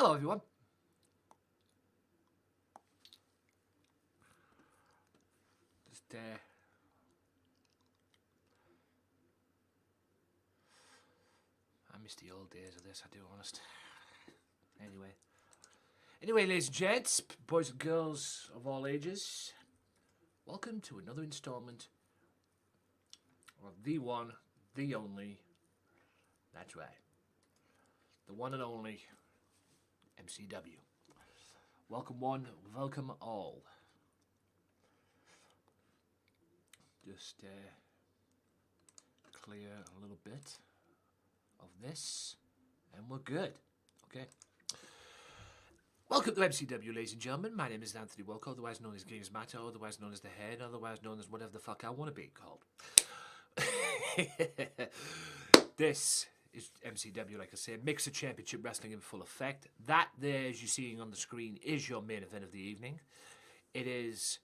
Hello, everyone. Just I miss the old days of this, I do, honest. Anyway, ladies and gents, boys and girls of all ages, welcome to another installment of the one, the only, that's right, the one and only MCW. Welcome one, welcome all. Just clear a little bit of this, and we're good. Okay. Welcome to MCW, ladies and gentlemen. My name is Anthony Wilco, otherwise known as Gamesmatter, otherwise known as the Head, otherwise known as whatever the fuck I want to be called. This is MCW, like I said, Mixer Championship Wrestling in full effect. That there, as you're seeing on the screen, is your main event of the evening. It is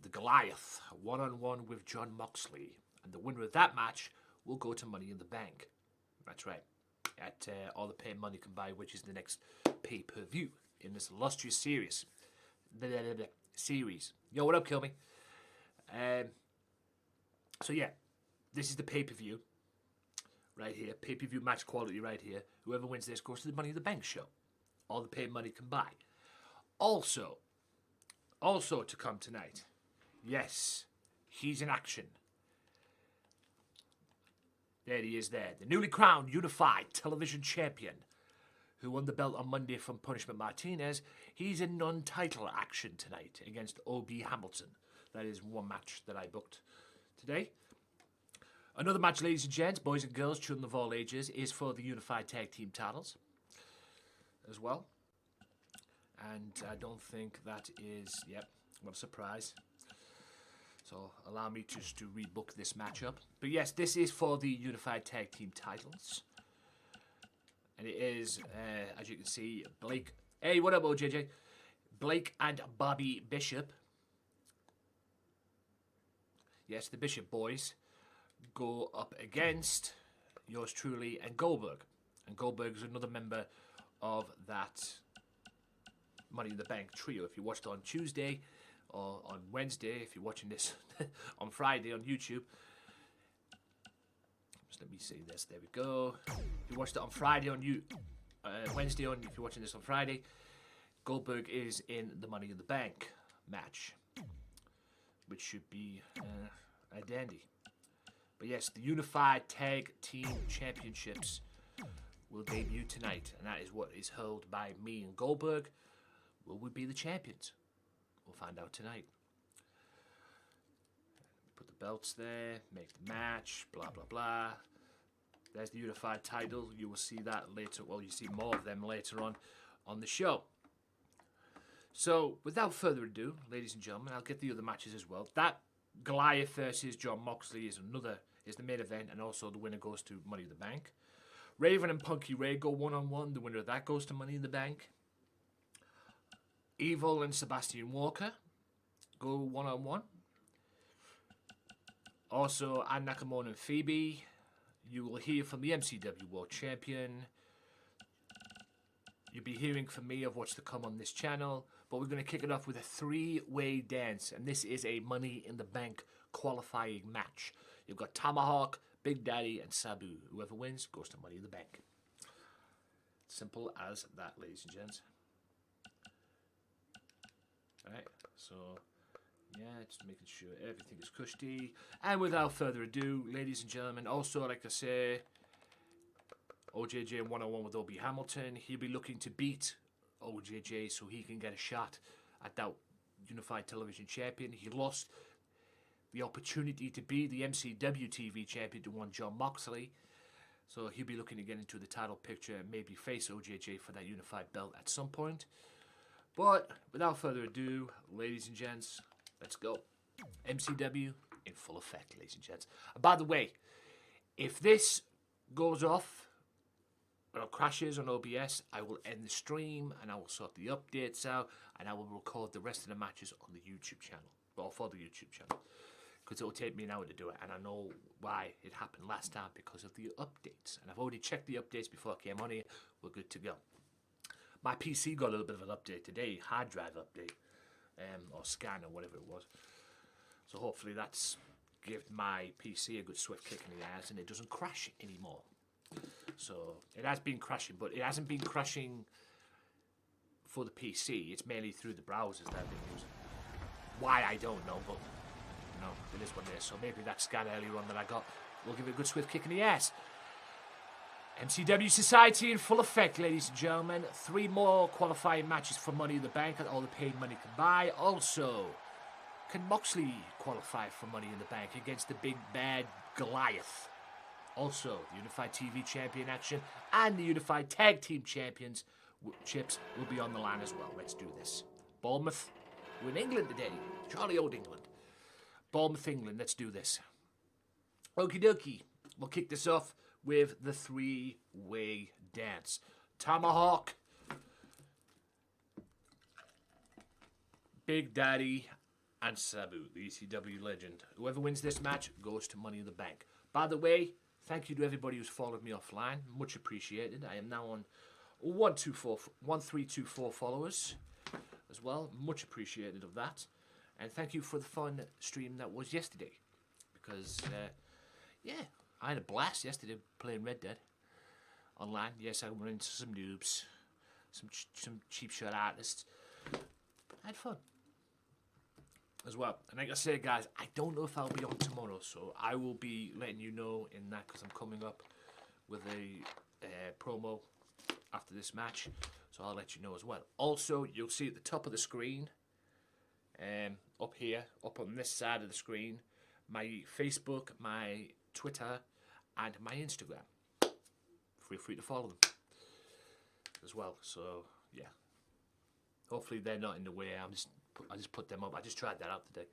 the Goliath, one-on-one with John Moxley. And the winner of that match will go to Money in the Bank. That's right. At All the Pay Money Can Buy, which is the next pay-per-view in this illustrious series. Yo, what up, Kill Me? So yeah, this is the pay-per-view right here. Pay-per-view match quality right here. Whoever wins this goes to the Money in the Bank show. All the Pay Money Can Buy. Also to come tonight. Yes, he's in action. There he is there. The newly crowned Unified Television Champion, who won the belt on Monday from Punishment Martinez. He's in non-title action tonight against O.B. Hamilton. That is one match that I booked today. Another match, ladies and gents, boys and girls, children of all ages, is for the Unified Tag Team titles as well. And I don't think that is, yep, what a surprise. So allow me just to rebook this matchup. But yes, this is for the Unified Tag Team titles. And it is, as you can see, Blake. Hey, what up, OJJ? Blake and Bobby Bishop. Yes, the Bishop boys go up against yours truly and Goldberg. And Goldberg is another member of that Money in the Bank trio. If you watched on Tuesday or on Wednesday, if you're watching this on Friday on YouTube, just let me see this. There we go. If you watched it on Friday on Wednesday on, if you're watching this on Friday, Goldberg is in the Money in the Bank match, which should be a dandy. But yes, the Unified Tag Team Championships will debut tonight, and that is what is held by me and Goldberg. Will we be the champions? We'll find out tonight. Put the belts there, make the match, blah, blah, blah. There's the Unified title. You will see that later. Well, you see more of them later on the show. So, without further ado, ladies and gentlemen, I'll get the other matches as well. That Goliath versus John Moxley is the main event, and also the winner goes to Money in the Bank. Raven and Punky Ray go one-on-one. The winner of that goes to Money in the Bank. Evil and Sebastian Walker go one-on-one. Also, Ann Nakamura and Phoebe. You will hear from the MCW World Champion. You'll be hearing from me of what's to come on this channel. But we're going to kick it off with a three-way dance. And this is a Money in the Bank qualifying match. You've got Tomahawk, Big Daddy, and Sabu. Whoever wins goes to Money in the Bank. Simple as that, ladies and gents. Alright, so, yeah, just making sure everything is cushy. And without further ado, ladies and gentlemen, also, like I say, OJJ one-on-one with O.B. Hamilton. He'll be looking to beat OJJ so he can get a shot at that Unified Television Champion. He lost the opportunity to be the MCW TV Champion to one John Moxley. So he'll be looking to get into the title picture and maybe face OJJ for that Unified belt at some point. But without further ado, ladies and gents, let's go. MCW in full effect, ladies and gents. And by the way, if this goes off or crashes on OBS, I will end the stream and I will sort the updates out and I will record the rest of the matches on the YouTube channel. Well, for the YouTube channel. Because it will take me an hour to do it, and I know why it happened last time, because of the updates. And I've already checked the updates before I came on here. We're good to go. My PC got a little bit of an update today, hard drive update, or scan or whatever it was. So hopefully that's give my PC a good swift kick in the ass and it doesn't crash anymore. So it has been crashing, but it hasn't been crashing for the PC. It's mainly through the browsers that I've been using. Why, I don't know, but no, it is what it is. So maybe that scan earlier on that I got will give it a good swift kick in the ass. MCW Society in full effect, ladies and gentlemen. 3 more qualifying matches for Money in the Bank and all the paid money can buy. Also, can Moxley qualify for Money in the Bank against the big bad Goliath? Also, the Unified TV Champion action and the Unified Tag Team Championships will be on the line as well. Let's do this. Bournemouth, we're in England today. Jolly old England. Bournemouth, England, let's do this. Okie dokie. We'll kick this off with the 3-way dance. Tomahawk, Big Daddy, and Sabu, the ECW legend. Whoever wins this match goes to Money in the Bank. By the way, thank you to everybody who's followed me offline. Much appreciated. I am now on 1324 followers as well. Much appreciated of that. And thank you for the fun stream that was yesterday. Because, yeah, I had a blast yesterday playing Red Dead online. Yes, I went into some noobs, some cheap shot artists. I had fun as well. And like I say, guys, I don't know if I'll be on tomorrow, so I will be letting you know in that because I'm coming up with a promo after this match, so I'll let you know as well. Also, you'll see at the top of the screen, up here, up on this side of the screen, my Facebook, my Twitter, and my Instagram. Feel free to follow them as well. So yeah, hopefully they're not in the way. I just put them up. I just tried that out today.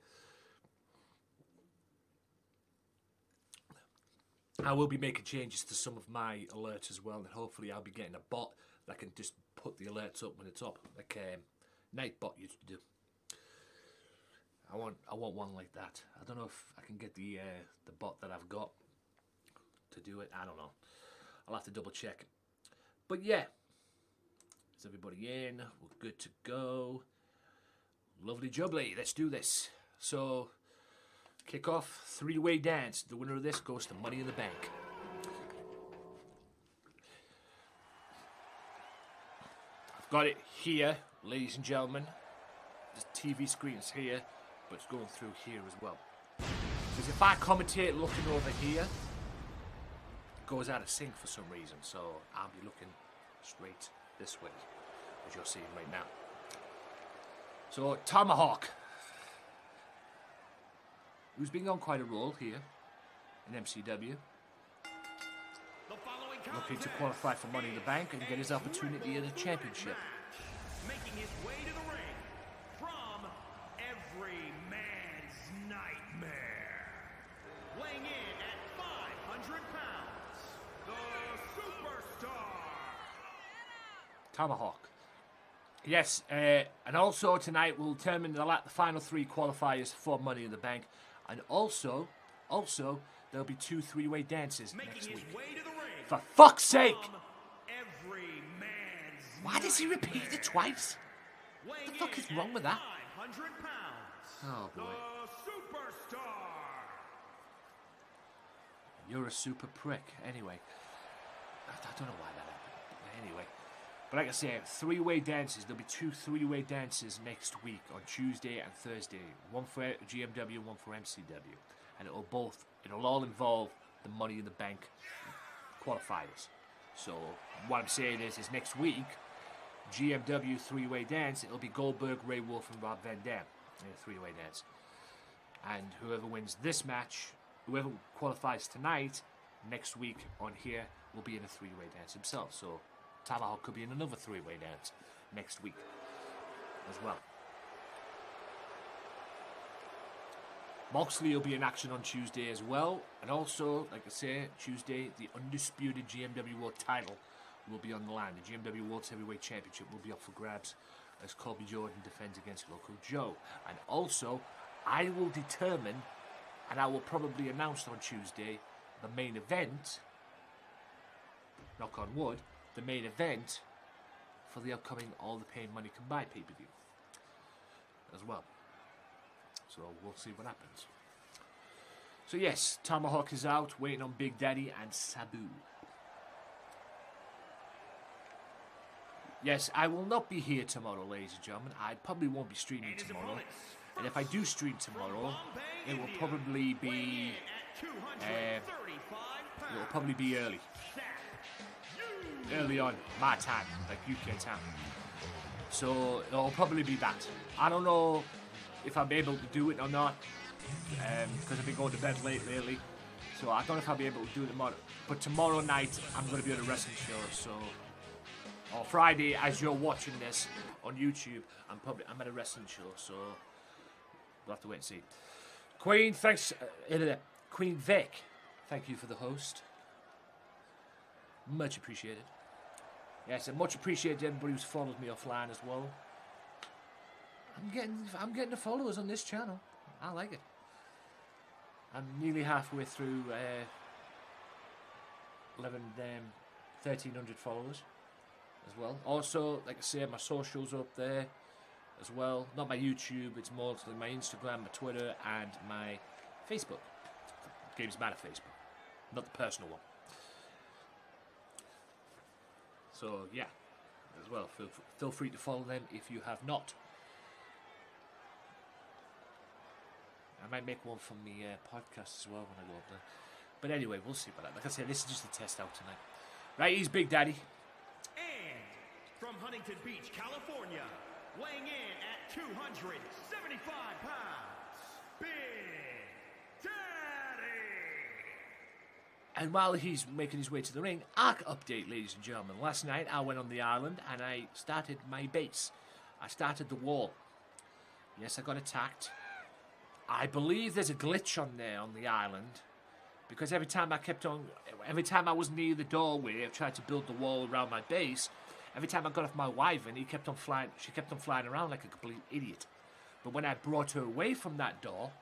I will be making changes to some of my alerts as well, and hopefully I'll be getting a bot that can just put the alerts up when it's up, like Nightbot used to do. I want one like that. I don't know if I can get the bot that I've got to do it. I don't know. I'll have to double check. But yeah, is everybody in? We're good to go. Lovely jubbly. Let's do this. So, kick off 3-way dance. The winner of this goes to Money in the Bank. I've got it here, ladies and gentlemen. The TV screen's here, but it's going through here as well. Because if I commentate looking over here, it goes out of sync for some reason. So I'll be looking straight this way, as you're seeing right now. So Tomahawk, who's been on quite a roll here in MCW, looking to qualify for Money in the Bank and get his opportunity at a championship. Making his way to the ring from every man's nightmare, weighing in at 500 pounds, the Superstar. Tomahawk. Yes, and also tonight we'll determine the final 3 qualifiers for Money in the Bank, and also there'll be 2 3-way dances next week. For fuck's sake! Why does he repeat it twice? What the fuck is wrong with that? Oh boy. You're a super prick. Anyway, I don't know why that happened. Anyway. But like I say, 3-way dances. There'll be 2 3-way dances next week on Tuesday and Thursday. One for GMW, one for MCW. And it'll all involve the Money in the Bank qualifiers. So what I'm saying is next week, GMW 3-way dance, it'll be Goldberg, Ray Wolf, and Rob Van Dam in a 3-way dance. And whoever wins this match, whoever qualifies tonight, next week on here, will be in a 3-way dance himself. So Tomahawk could be in another 3-way dance next week as well. Moxley will be in action on Tuesday as well. And also, like I say, Tuesday, the undisputed GMW World title will be on the line. The GMW World Heavyweight Championship will be up for grabs as Colby Jordan defends against Local Joe. And also, I will determine, and I will probably announce on Tuesday, the main event, knock on wood, the main event for the upcoming All the Pain Money Can Buy pay-per-view as well. So we'll see what happens. So yes, Tomahawk is out, waiting on Big Daddy and Sabu. Yes, I will not be here tomorrow, ladies and gentlemen. I probably won't be streaming tomorrow. And if I do stream tomorrow, it will probably be early. Early on, my time, like UK time. So it'll probably be that. I don't know if I'll be able to do it or not, because I've been going to bed late lately. So I don't know if I'll be able to do it tomorrow. But tomorrow night, I'm going to be on a wrestling show. So, or Friday, as you're watching this on YouTube, I'm at a wrestling show. So we'll have to wait and see. Queen, thanks. Queen Vic, thank you for the host. Much appreciated. Yes, and much appreciated to everybody who's followed me offline as well. I'm getting the followers on this channel. I like it. I'm nearly halfway through 1,300 followers as well. Also, like I say, my socials are up there as well. Not my YouTube, it's more to my Instagram, my Twitter, and my Facebook. Gamesmatter Facebook. Not the personal one. So, yeah, as well. Feel free to follow them if you have not. I might make one from the podcast as well when I go up there. But anyway, we'll see about that. Like I said, this is just a test out tonight. Right, he's Big Daddy. And from Huntington Beach, California, weighing in at 275 pounds, Big Daddy. And while he's making his way to the ring, arc update, ladies and gentlemen. Last night, I went on the island and I started my base. I started the wall. Yes, I got attacked. I believe there's a glitch on there on the island, because every time I was near the doorway, I tried to build the wall around my base. Every time I got off my wyvern, she kept on flying around like a complete idiot. But when I brought her away from that door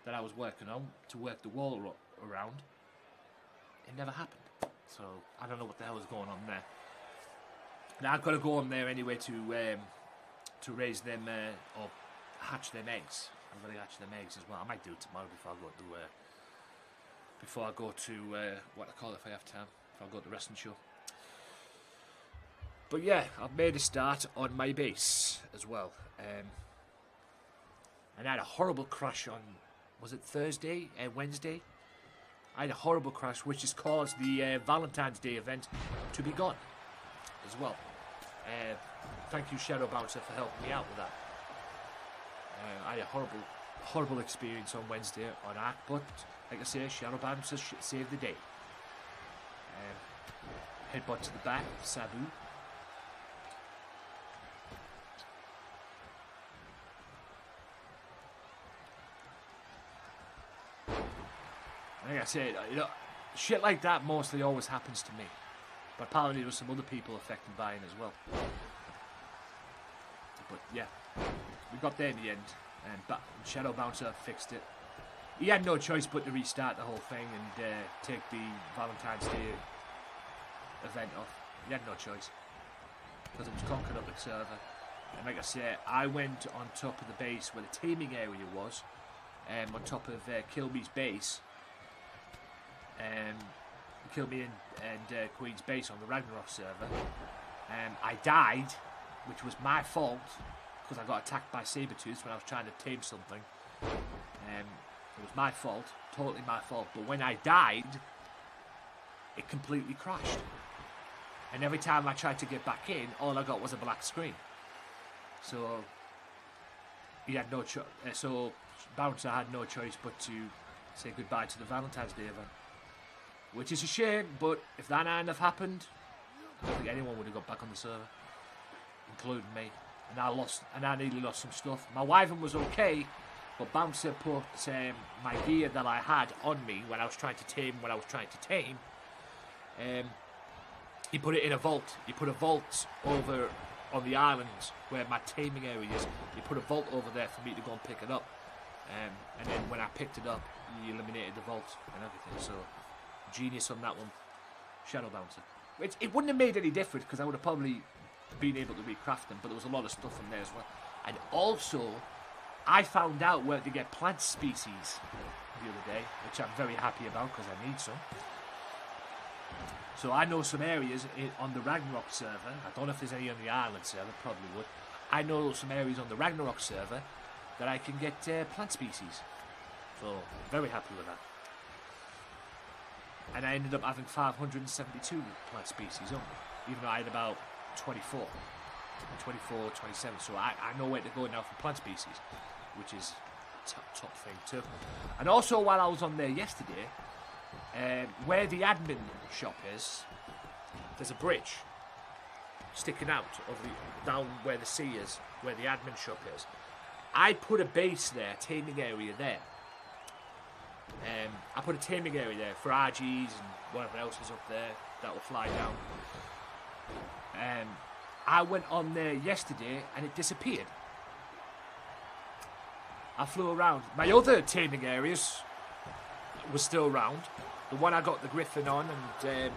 that I was working on to work the wall around, it never happened. So I don't know what the hell is going on there. Now I've got to go on there anyway to raise them or hatch them eggs. I'm going to hatch them eggs as well. I might do it tomorrow before I go to what I call it if I have time. If I go to the wrestling show. But yeah, I've made a start on my base as well. And I had a horrible crash on, was it Wednesday? I had a horrible crash which has caused the Valentine's Day event to be gone as well. Thank you, Shadow Bouncer, for helping me out with that. I had a horrible experience on Wednesday on Arc, but like I say, Shadow Bouncer saved the day. Headbutt to the back, Sabu. Like I said, shit like that mostly always happens to me. But apparently there were some other people affected by it as well. But yeah, we got there in the end, and Shadow Bouncer fixed it. He had no choice but to restart the whole thing and take the Valentine's Day event off. He had no choice, because it was conquered up the server. And like I say, I went on top of the base where the taming area was, on top of Kilby's base. Kilby and Queen's base on the Ragnarok server. I died, which was my fault, because I got attacked by Sabertooth when I was trying to tame something. It was my fault, totally my fault. But when I died, it completely crashed. And every time I tried to get back in, all I got was a black screen. So he had no choice. So Bouncer had no choice but to say goodbye to the Valentine's Day event. Which is a shame, but if that hadn't have happened, I don't think anyone would have got back on the server, including me. And I nearly lost some stuff. My wyvern was okay, but Bouncer put my gear that I had on me when I was trying to tame he put it in a vault. He put a vault over on the islands where my taming area is. He put a vault over there for me to go and pick it up. And then when I picked it up, he eliminated the vault and everything. So genius on that one, Shadow Bouncer. It wouldn't have made any difference, because I would have probably being able to recraft them, but there was a lot of stuff in there as well. And also, I found out where to get plant species the other day, which I'm very happy about because I need some. So I know some areas on the Ragnarok server. I don't know if there's any on the Ireland server, probably would. I know some areas on the Ragnarok server that I can get plant species. So very happy with that. And I ended up having 572 plant species on me, even though I had about 24, 27. So I know where to go now for plant species, which is top thing too. And also while I was on there yesterday, where the admin shop is, there's a bridge sticking out of down where the sea is, where the admin shop is. I put a base there, taming area there. I put a taming area there for RGs and whatever else is up there that will fly down. I went on there yesterday and it disappeared. I flew around. My other taming areas was still around. The one I got the griffin on, and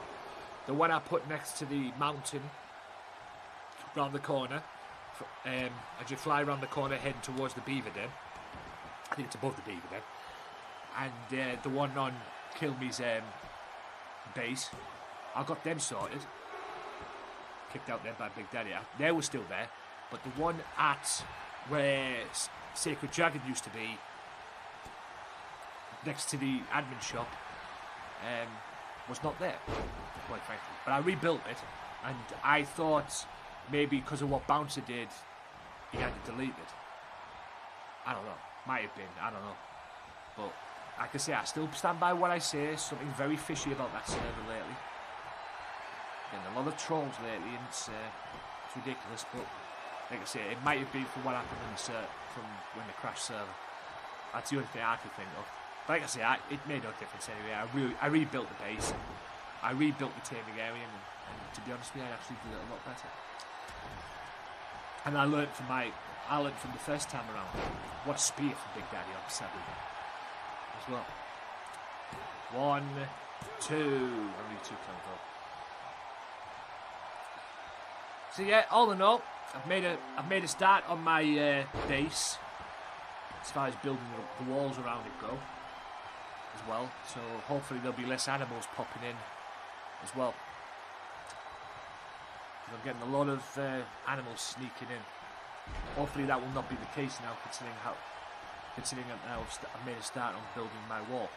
the one I put next to the mountain round the corner. As you fly around the corner heading towards the beaver den. I think it's above the beaver den. And the one on Kilme's base, I got them sorted. Kicked out there by Big Daddy. They were still there, but the one at where Sacred Dragon used to be, next to the admin shop, was not there, quite frankly. But I rebuilt it, and I thought maybe because of what Bouncer did, he had to delete it. I don't know. Might have been. I don't know. But like I say, I still stand by what I say. Something very fishy about that server lately. Getting a lot of trolls lately, and it's ridiculous. But like I say, it might have been from what happened in the from when the crash server. That's the only thing I could think of. But like I say, it made no difference anyway. I rebuilt the base. I rebuilt the taming area, and to be honest with you, I actually did it a lot better. And I learned from the first time around. What spear from Big Daddy on Sabu as well. 1, 2, only 2 can go. So yeah, all in all, I've made a start on my base as far as building the walls around it go as well. So hopefully there'll be less animals popping in as well. I'm getting a lot of animals sneaking in. Hopefully that will not be the case now, considering I've made a start on building my wall.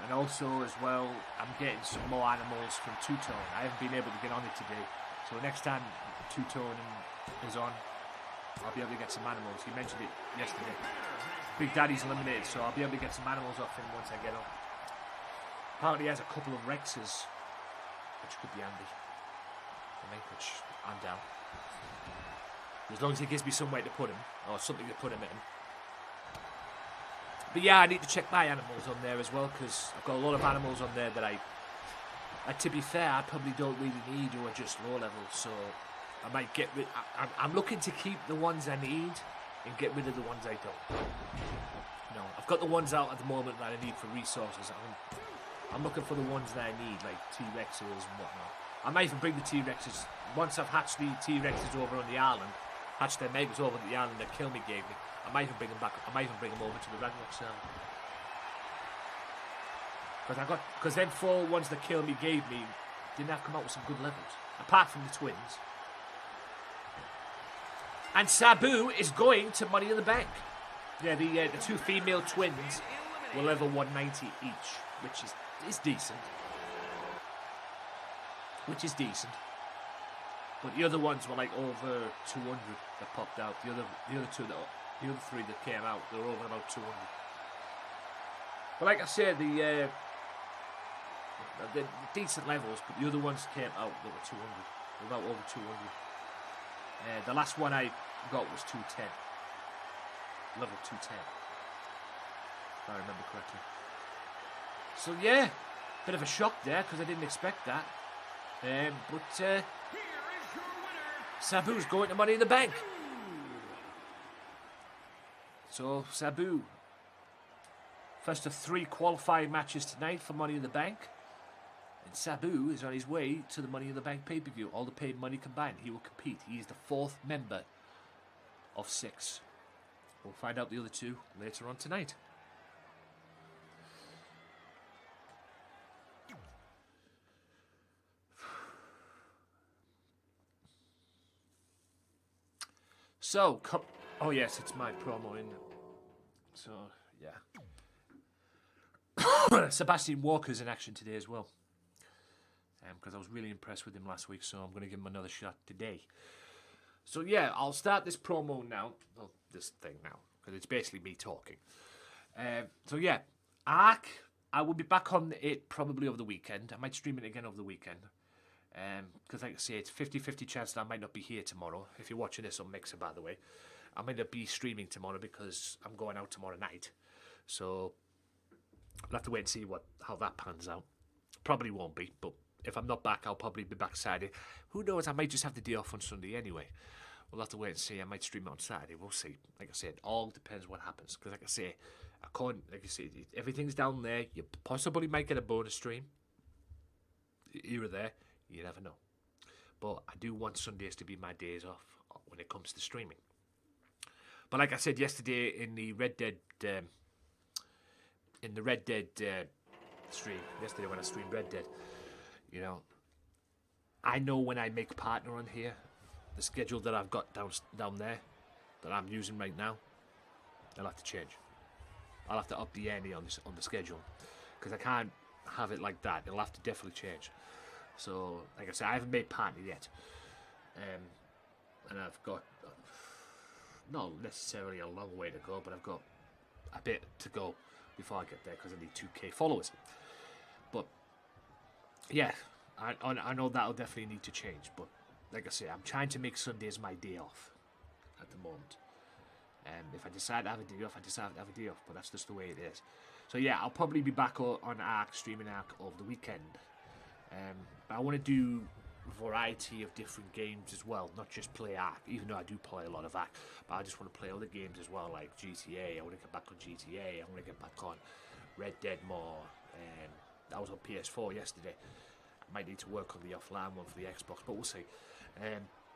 And also as well, I'm getting some more animals from Two-Tone. I haven't been able to get on it today. So next time Two-Tone is on, I'll be able to get some animals. He mentioned it yesterday. Big Daddy's eliminated, so I'll be able to get some animals off him once I get on. Apparently he has a couple of Rexes, which could be handy for me, which I'm down. As long as he gives me some way to put him, or something to put him in. But yeah, I need to check my animals on there as well, because I've got a lot of animals on there that to be fair, I probably don't really need, or are just low level, so I might get rid. I'm looking to keep the ones I need and get rid of the ones I don't. No, I've got the ones out at the moment that I need for resources. I'm looking for the ones that I need, like T-Rexes and whatnot. I might even bring the T-Rexes, once I've hatched the T-Rexes over on the island, hatched their megas over the island that Kill Me gave me, I might even bring them back, I might even bring them over to the Ragnarok server. Because them 4 ones that Kill Me gave me didn't have come out with some good levels, apart from the twins. And Sabu is going to Money in the Bank. Yeah, the 2 female twins were level 190 each, which is decent. Which is decent. But the other ones were like over 200 that popped out. The other 3 that came out, they were over about 200. But like I said, the decent levels, but the other ones came out that were 200. They were about over 200. The last one I got was 210. Level 210. If I remember correctly. So yeah, bit of a shock there, because I didn't expect that. But Sabu's going to Money in the Bank. So Sabu, first of 3 qualifying matches tonight for Money in the Bank. And Sabu is on his way to the Money in the Bank pay-per-view. All the paid money combined. He will compete. He is the 4th member of 6. We'll find out the other 2 later on tonight. So, oh yes, it's my promo in. So, yeah. Sebastian Walker's in action today as well. Because I was really impressed with him last week, so I'm going to give him another shot today. So, yeah, I'll start this promo now. Well, this thing now, because it's basically me talking. So, yeah, Ark, I will be back on it probably over the weekend. I might stream it again over the weekend. Because like I say, it's 50-50 chance that I might not be here tomorrow. If you're watching this on Mixer, by the way, I might not be streaming tomorrow because I'm going out tomorrow night. So I'll have to wait and see how that pans out. Probably won't be, but if I'm not back, I'll probably be back Saturday. Who knows? I might just have the day off on Sunday anyway. We'll have to wait and see. I might stream it on Saturday. We'll see. Like I said, it all depends what happens. Because like I say, everything's down there. You possibly might get a bonus stream. Here or there. You never know. But I do want Sundays to be my days off when it comes to streaming. But like I said yesterday in the Red Dead stream, yesterday when I streamed Red Dead, you know, I know when I make partner on here, the schedule that I've got down there, that I'm using right now, I'll have to change. I'll have to up the ante on the schedule. Because I can't have it like that. It'll have to definitely change. So, like I said, I haven't made partner yet. And I've got, not necessarily a long way to go, but I've got a bit to go before I get there because I need 2K followers. But, yeah, I know that'll definitely need to change. But, like I say, I'm trying to make Sundays my day off at the moment. If I decide to have a day off, I decide to have a day off. But that's just the way it is. So, yeah, I'll probably be back on Ark, streaming Ark over the weekend. But I want to do a variety of different games as well, not just play Ark, even though I do play a lot of Ark, but I just want to play other games as well, like GTA. I want to get back on GTA. I want to get back on Red Dead more. That was on PS4 yesterday. I might need to work on the offline one for the Xbox, but we'll see.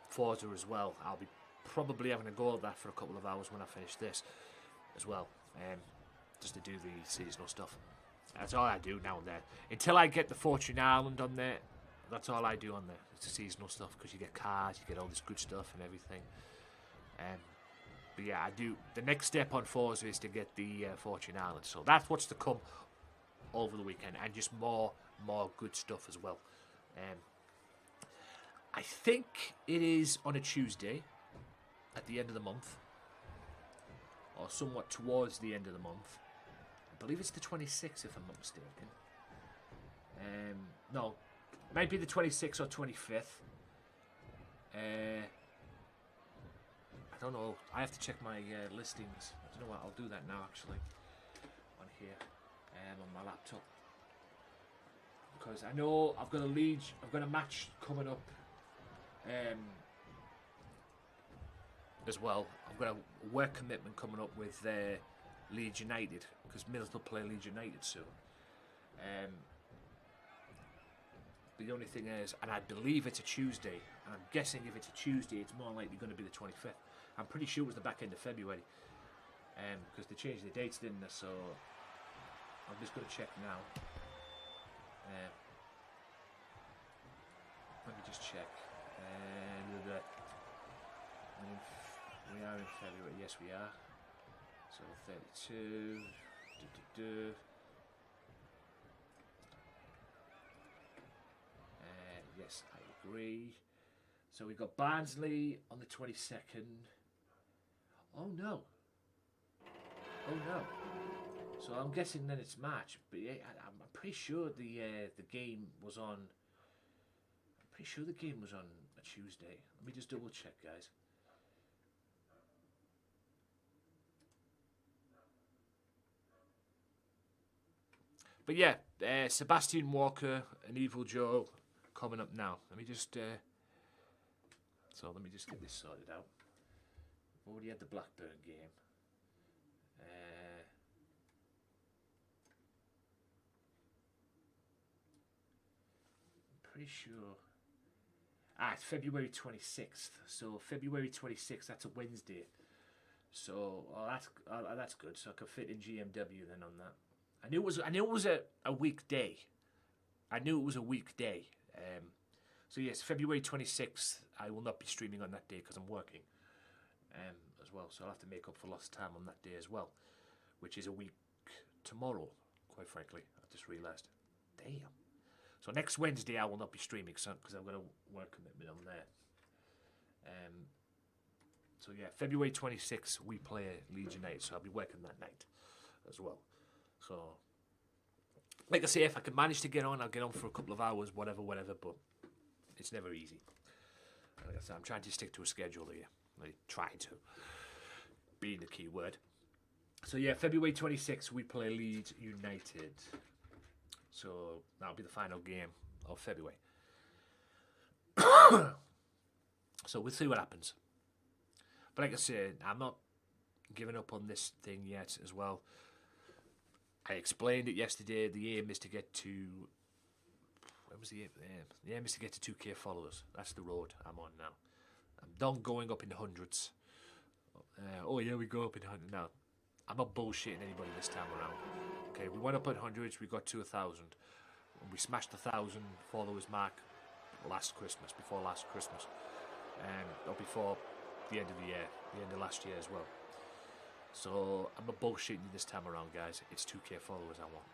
Forza as well. I'll be probably having a go at that for a couple of hours when I finish this as well, just to do the seasonal stuff. That's all I do now and then. Until I get the Fortune Island on there, that's all I do on there. It's the seasonal stuff because you get cars, you get all this good stuff and everything. But yeah, I do. The next step on Forza is to get the Fortune Island. So that's what's to come over the weekend, and just more good stuff as well. I think it is on a Tuesday at the end of the month, or somewhat towards the end of the month. I believe it's the 26th, if I'm not mistaken. No, might be the 26th or 25th. I don't know. I have to check my listings. I don't know what. I'll do that now, actually, on here, on my laptop, because I know I've got a match coming up, as well. I've got a work commitment coming up with Leeds United, because Middlesbrough play Leeds United soon. But the only thing is, and I believe it's a Tuesday, and I'm guessing if it's a Tuesday, it's more likely going to be the 25th. I'm pretty sure it was the back end of February, because they changed the dates, didn't they? So I'm just going to check now. Let me just check. We are in February. Yes, we are. So 32. Yes, I agree. So we've got Barnsley on the 22nd. Oh no. Oh no. So I'm guessing then it's March, but yeah, I'm pretty sure the game was on. I'm pretty sure the game was on a Tuesday. Let me just double check, guys. But yeah, Sebastian Walker and Evil Joe coming up now. Let me just get this sorted out. I've already had the Blackburn game. pretty sure. It's February 26th. So February 26th, that's a Wednesday. So that's good. So I could fit in GMW then on that. I knew it was a weekday. I knew it was a weekday. So yes, February 26th. I will not be streaming on that day because I'm working as well. So I'll have to make up for lost time on that day as well, which is a week tomorrow. Quite frankly, I just realised. Damn. So next Wednesday I will not be streaming because I've got a work commitment on there. So yeah, February 26th we play Leeds United, so I'll be working that night as well. So, like I say, if I can manage to get on, I'll get on for a couple of hours, whatever, but it's never easy. Like I said, I'm trying to stick to a schedule here. Like, trying to. Being the key word. So yeah, February 26th we play Leeds United. So that'll be the final game of February. So we'll see what happens. But like I said, I'm not giving up on this thing yet as well. I explained it yesterday. The aim is to get to... When was the aim? The aim is to get to 2k followers. That's the road I'm on now. I'm done going up in the hundreds. Oh yeah, we go up in hundreds. No, I'm not bullshitting anybody this time around. Okay, we went up at hundreds. We got to 1,000. We smashed the 1,000 followers mark before last Christmas, or before the end of the year, the end of last year as well. So I'm not bullshitting you this time around, guys. It's 2k followers I want.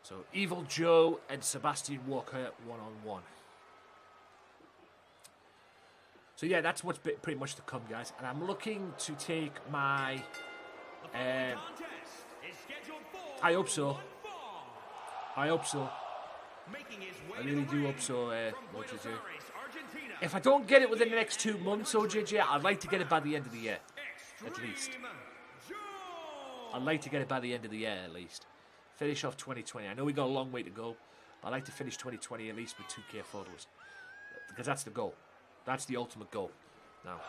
So Evil Joe and Sebastian Walker 1-on-1. So yeah, that's what's pretty much to come, guys. And I'm looking to take my... I hope so. I hope so. I really do hope so, OJJ. If I don't get it within the next 2 months, OJJ, I'd like to get it by the end of the year. At least. I'd like to get it by the end of the year, at least. Finish off 2020. I know we got a long way to go. But I'd like to finish 2020 at least with 2k followers. Because that's the goal. That's the ultimate goal. Now,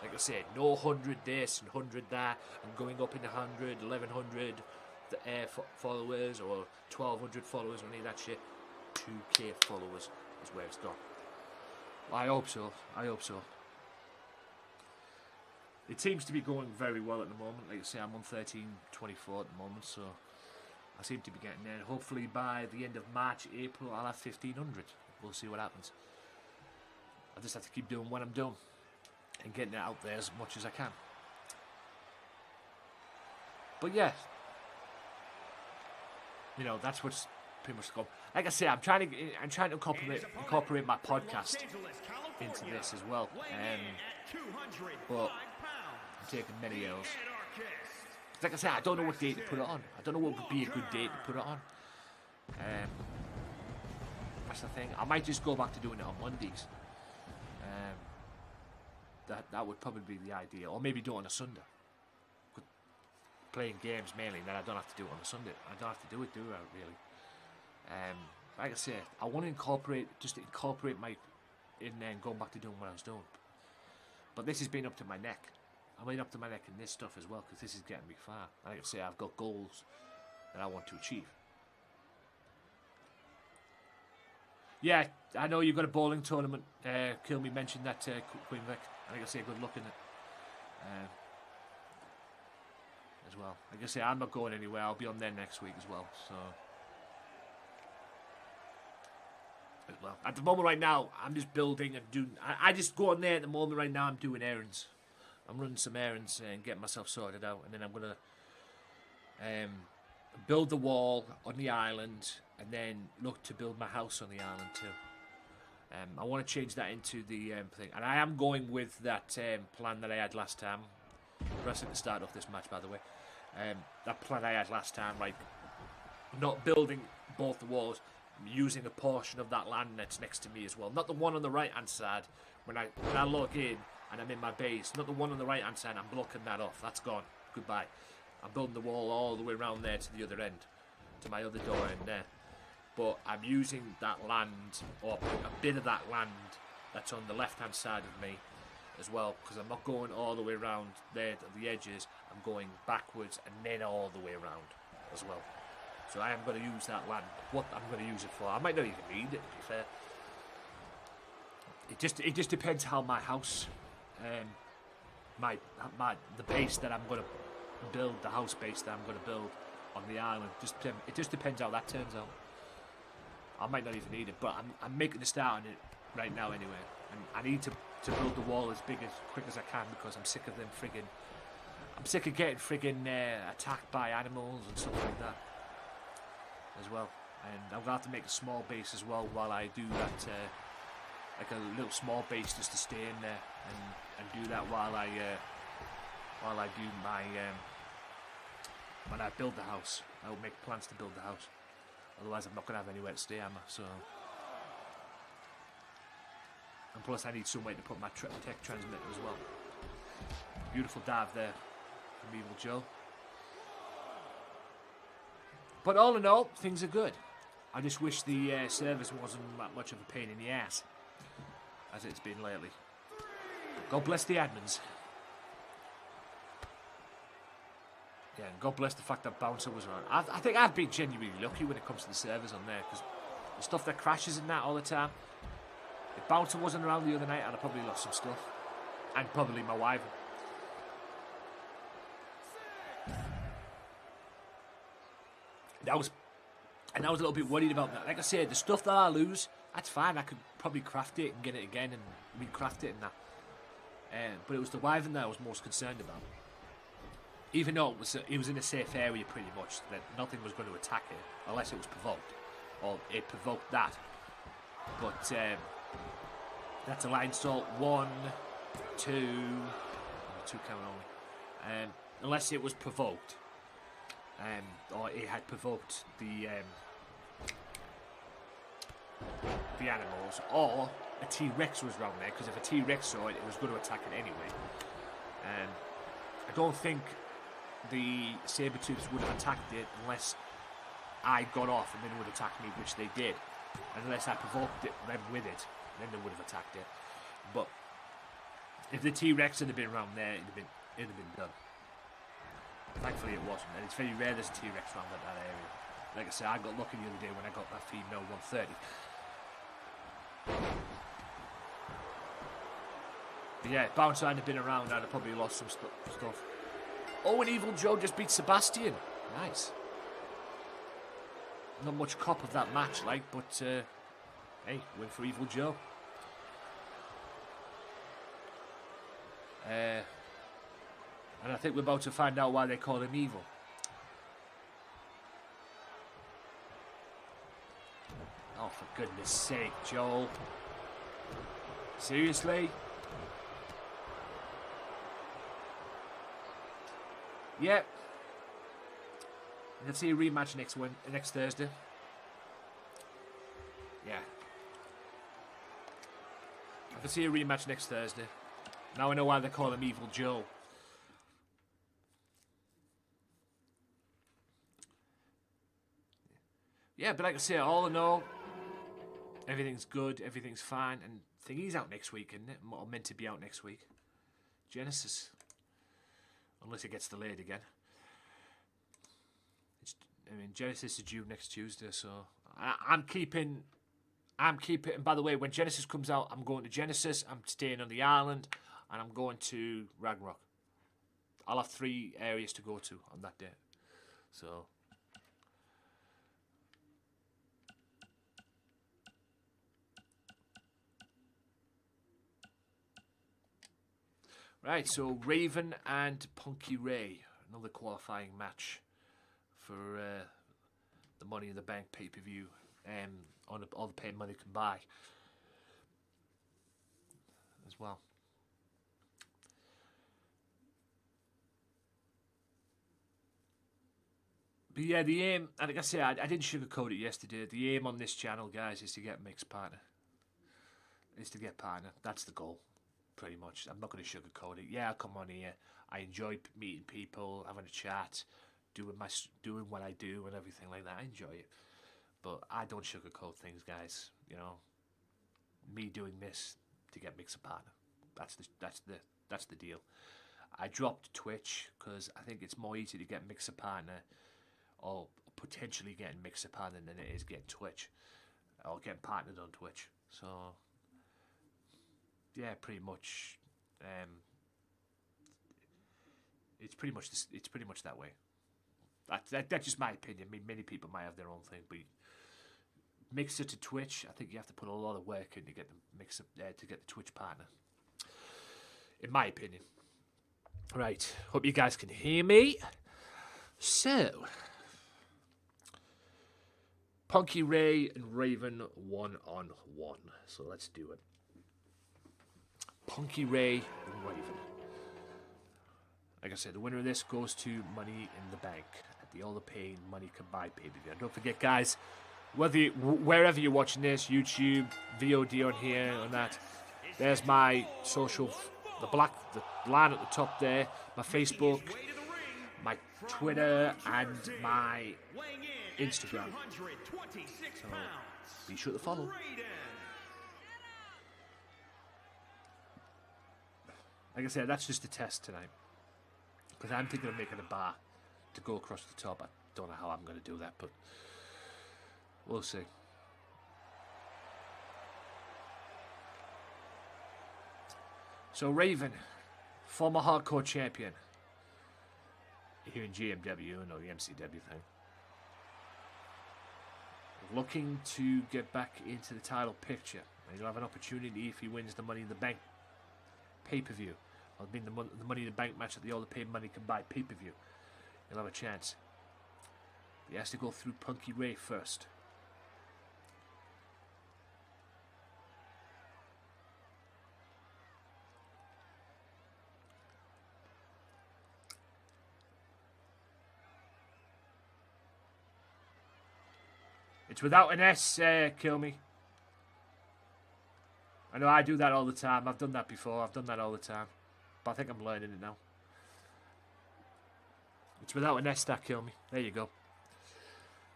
like I said, no 100 this and 100 that. And going up in 100, 1,100 followers or 1,200 followers or any of that shit. 2k followers is where it's gone. I hope so. I hope so. It seems to be going very well at the moment. Like I say, I'm on 1324 at the moment, so I seem to be getting there. Hopefully by the end of March, April, I'll have 1,500. We'll see what happens. I just have to keep doing what I'm doing and getting it out there as much as I can. But yeah, you know, that's what's pretty much going. Like I say, I'm trying to incorporate my podcast into this as well. But I'm taking many L's. Like I said, I don't know what date to put it on. I don't know what would be a good date to put it on. That's the thing. I might just go back to doing it on Mondays. That would probably be the idea. Or maybe do it on a Sunday. Playing games mainly, then I don't have to do it on a Sunday. I don't have to do it, really? Like I said, I want to incorporate my in there and going back to doing what I was doing. But this has been up to my neck. I'm been up to my neck in this stuff as well because this is getting me far. Like I say, I've got goals that I want to achieve. Yeah, I know you've got a bowling tournament. Kill Me mentioned that, Queen Vic. Like I say, good luck in it. As well. Like I say, I'm not going anywhere. I'll be on there next week as well. So, as well. At the moment right now, I'm just building and doing. I just go on there at the moment right now. I'm doing errands. I'm running some errands and getting myself sorted out, and then I'm gonna build the wall on the island, and then look to build my house on the island too. I want to change that into the thing, and I am going with that plan that I had last time. Wrestling to start off this match, by the way. That plan I had last time, like not building both the walls, using a portion of that land that's next to me as well. Not the one on the right hand side when I log in and I'm in my base. Not the one on the right hand side. I'm blocking that off. That's gone. Goodbye. I'm building the wall all the way around there to the other end, to my other door end there. But I'm using that land, or a bit of that land that's on the left hand side of me as well, because I'm not going all the way around there to the edges. I'm going backwards and then all the way around as well. So I am going to use that land. What I'm going to use it for, I might not even need it, to be fair. It just depends how my house, the base that I'm going to build, the house base that I'm going to build on the island. It just depends how that turns out. I might not even need it, but I'm making a start on it right now anyway. And I need to build the wall as quick as I can, because I'm sick of them friggin'. I'm sick of getting friggin' attacked by animals and stuff like that as well. And I'm gonna have to make a small base as well while I do that, like a little small base just to stay in there and do that while I do my when I build the house. I'll make plans to build the house. Otherwise, I'm not gonna have anywhere to stay, am I? So, and plus, I need somewhere to put my tech transmitter as well. Beautiful dive there from Evil Joe. But all in all, things are good. I just wish the service wasn't that much of a pain in the ass as it's been lately. God bless the admins. Yeah, and God bless the fact that Bouncer was around. I think I've been genuinely lucky when it comes to the servers on there, because the stuff that crashes and that all the time. If Bouncer wasn't around the other night, I'd have probably lost some stuff. And probably my wife. I was a little bit worried about that. Like I said, the stuff that I lose, that's fine. I could probably craft it and get it again and recraft it and that. But it was the Wyvern that I was most concerned about. Even though it was in a safe area pretty much, that nothing was going to attack it unless it was provoked, or it provoked that. But that's a line salt 1, 2 count only. Unless it was provoked, or it had provoked the animals, or a T-Rex was around there, because if a T-Rex saw it, it was going to attack it anyway. I don't think the Sabertooths would have attacked it unless I got off and then it would attack me, which they did. Unless I provoked them with it, then they would have attacked it. But if the T-Rex had been around there, it'd have been done. Thankfully it wasn't, and it's very rare there's a T-Rex around that area. Like I said, I got lucky the other day when I got that female 130. But yeah, if Bouncer hadn't been around, I'd have probably lost some stuff. Oh, and Evil Joe just beat Sebastian. Nice. Not much cop of that match, like, but hey, win for Evil Joe. And I think we're about to find out why they call him evil. Oh, for goodness sake, Joel. Seriously? Yep. Let's see a rematch next Thursday. Yeah. I can see a rematch next Thursday. Now I know why they call him Evil Joe. Yeah, but like I say, all in all, everything's good, everything's fine, and Thingy's out next week, isn't it? Or meant to be out next week. Genesis. Unless it gets delayed again. Genesis is due next Tuesday, so I'm keeping. And by the way, when Genesis comes out, I'm going to Genesis. I'm staying on the island, and I'm going to Ragnarok. I'll have 3 areas to go to on that day. So. Right, so Raven and Punky Ray, another qualifying match for the Money in the Bank pay-per-view, on all the pay money can buy as well. But yeah, the aim, and like I say, I didn't sugarcoat it yesterday. The aim on this channel, guys, is to get mixed partner. That's the goal. Pretty much. I'm not going to sugarcoat it. Yeah, I'll come on here. I enjoy meeting people, having a chat, doing what I do and everything like that. I enjoy it. But I don't sugarcoat things, guys. You know, me doing this to get mixer partner. That's the deal. I dropped Twitch because I think it's more easy to get mixer partner or potentially getting Mixerpad than it is getting Twitch or getting partnered on Twitch. So yeah, pretty much. It's pretty much that way. That's just my opinion. I mean, many people might have their own thing, but Mixer to Twitch, I think you have to put a lot of work in to get the Mixer to get the Twitch partner. In my opinion. Right. Hope you guys can hear me. So, Punky Ray and Raven 1-on-1. So let's do it. Punky Ray and Raven. Like I said, the winner of this goes to Money in the Bank at the All the Pain Money Can Buy pay-per-view. And don't forget, guys, wherever you're watching this, YouTube, VOD on here, on that, there's my social, the line at the top there, my Facebook, my Twitter, and my Instagram. So be sure to follow. Like I said, that's just a test tonight. Because I'm thinking of making a bar to go across the top. I don't know how I'm going to do that, but we'll see. So Raven, former hardcore champion here in GMW, or the MCW thing. Looking to get back into the title picture. And he'll have an opportunity if he wins the Money in the Bank pay-per-view. I'll be in the Money in the Bank match at the All the Pain Money Can Buy pay-per-view. He'll have a chance. He has to go through Punky Ray first. It's without an S, Kill Me. I know I do that all the time. I've done that before. I've done that all the time. But I think I'm learning it now. It's without an S, that Kill Me. There you go.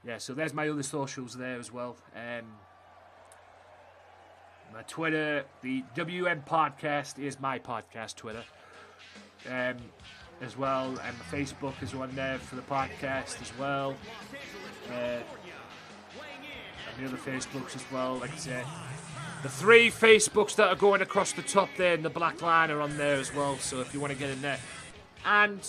Yeah, so there's my other socials there as well. My Twitter, the WM Podcast is my podcast Twitter. As well. And my Facebook is on there for the podcast as well. And the other Facebooks as well, like I said. The 3 Facebooks that are going across the top there in the black line are on there as well, so if you want to get in there. And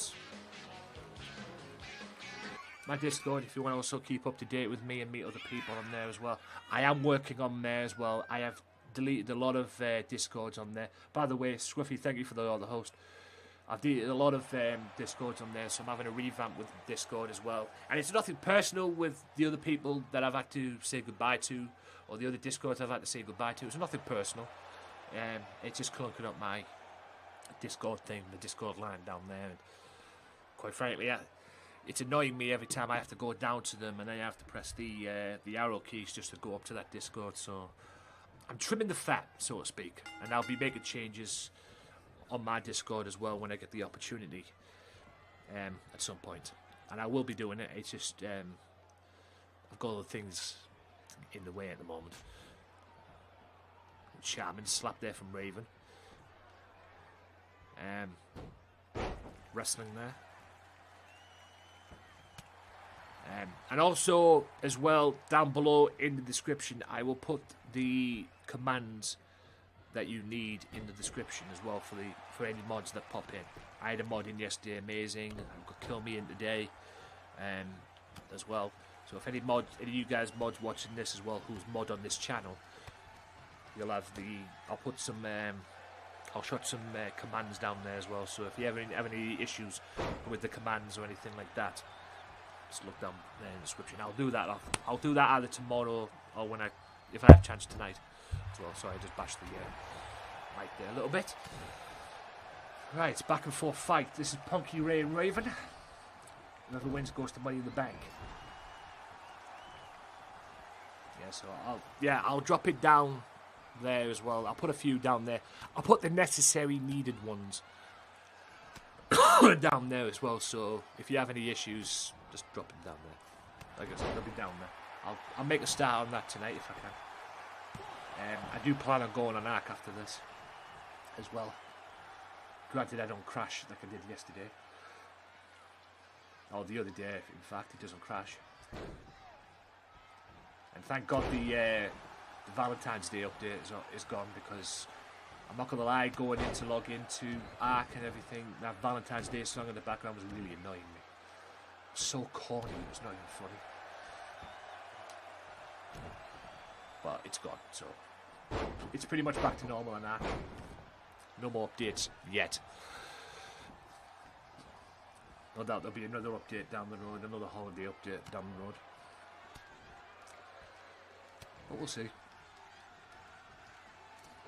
my Discord, if you want to also keep up to date with me and meet other people on there as well. I am working on there as well. I have deleted a lot of Discords on there. By the way, Scruffy, thank you for the host. I've deleted a lot of Discords on there, so I'm having a revamp with Discord as well. And it's nothing personal with the other people that I've had to say goodbye to, or the other Discords I've had to say goodbye to. It's nothing personal. It's just clunking up my Discord thing, the Discord line down there. And quite frankly, it's annoying me every time I have to go down to them and then I have to press the arrow keys just to go up to that Discord. So I'm trimming the fat, so to speak, and I'll be making changes on my Discord as well when I get the opportunity at some point. And I will be doing it. It's just I've got other things in the way at the moment. Shaman slap there from Raven. Wrestling there. And also, as well, down below in the description, I will put the commands that you need in the description as well for any mods that pop in. I had a mod in yesterday, amazing. I've got Kill Me in today, as well. So if any of you guys mods watching this as well, who's mod on this channel, you'll have I'll put some, I'll shot some commands down there as well. So if you ever have any issues with the commands or anything like that, just look down there in the description. I'll do that. I'll do that either tomorrow or if I have a chance tonight as well. Sorry, I just bashed the mic there a little bit. Right, it's back and forth fight. This is Punky Ray and Raven. Whoever wins goes to Money in the Bank. Yeah, so I'll drop it down there as well. I'll put a few down there. I'll put the necessary needed ones down there as well. So if you have any issues, just drop them down there. Like I said, they'll be down there. I'll make a start on that tonight if I can. I do plan on going on Arc after this as well. Granted, I don't crash like I did yesterday. Or the other day, in fact, it doesn't crash. And thank God the Valentine's Day update is gone, because I'm not going to lie, going in to log into Arc and everything, that Valentine's Day song in the background was really annoying me. It was so corny, it was not even funny. But it's gone, so it's pretty much back to normal on Arc. No more updates yet. No doubt there'll be another update down the road, another holiday update down the road. But we'll see.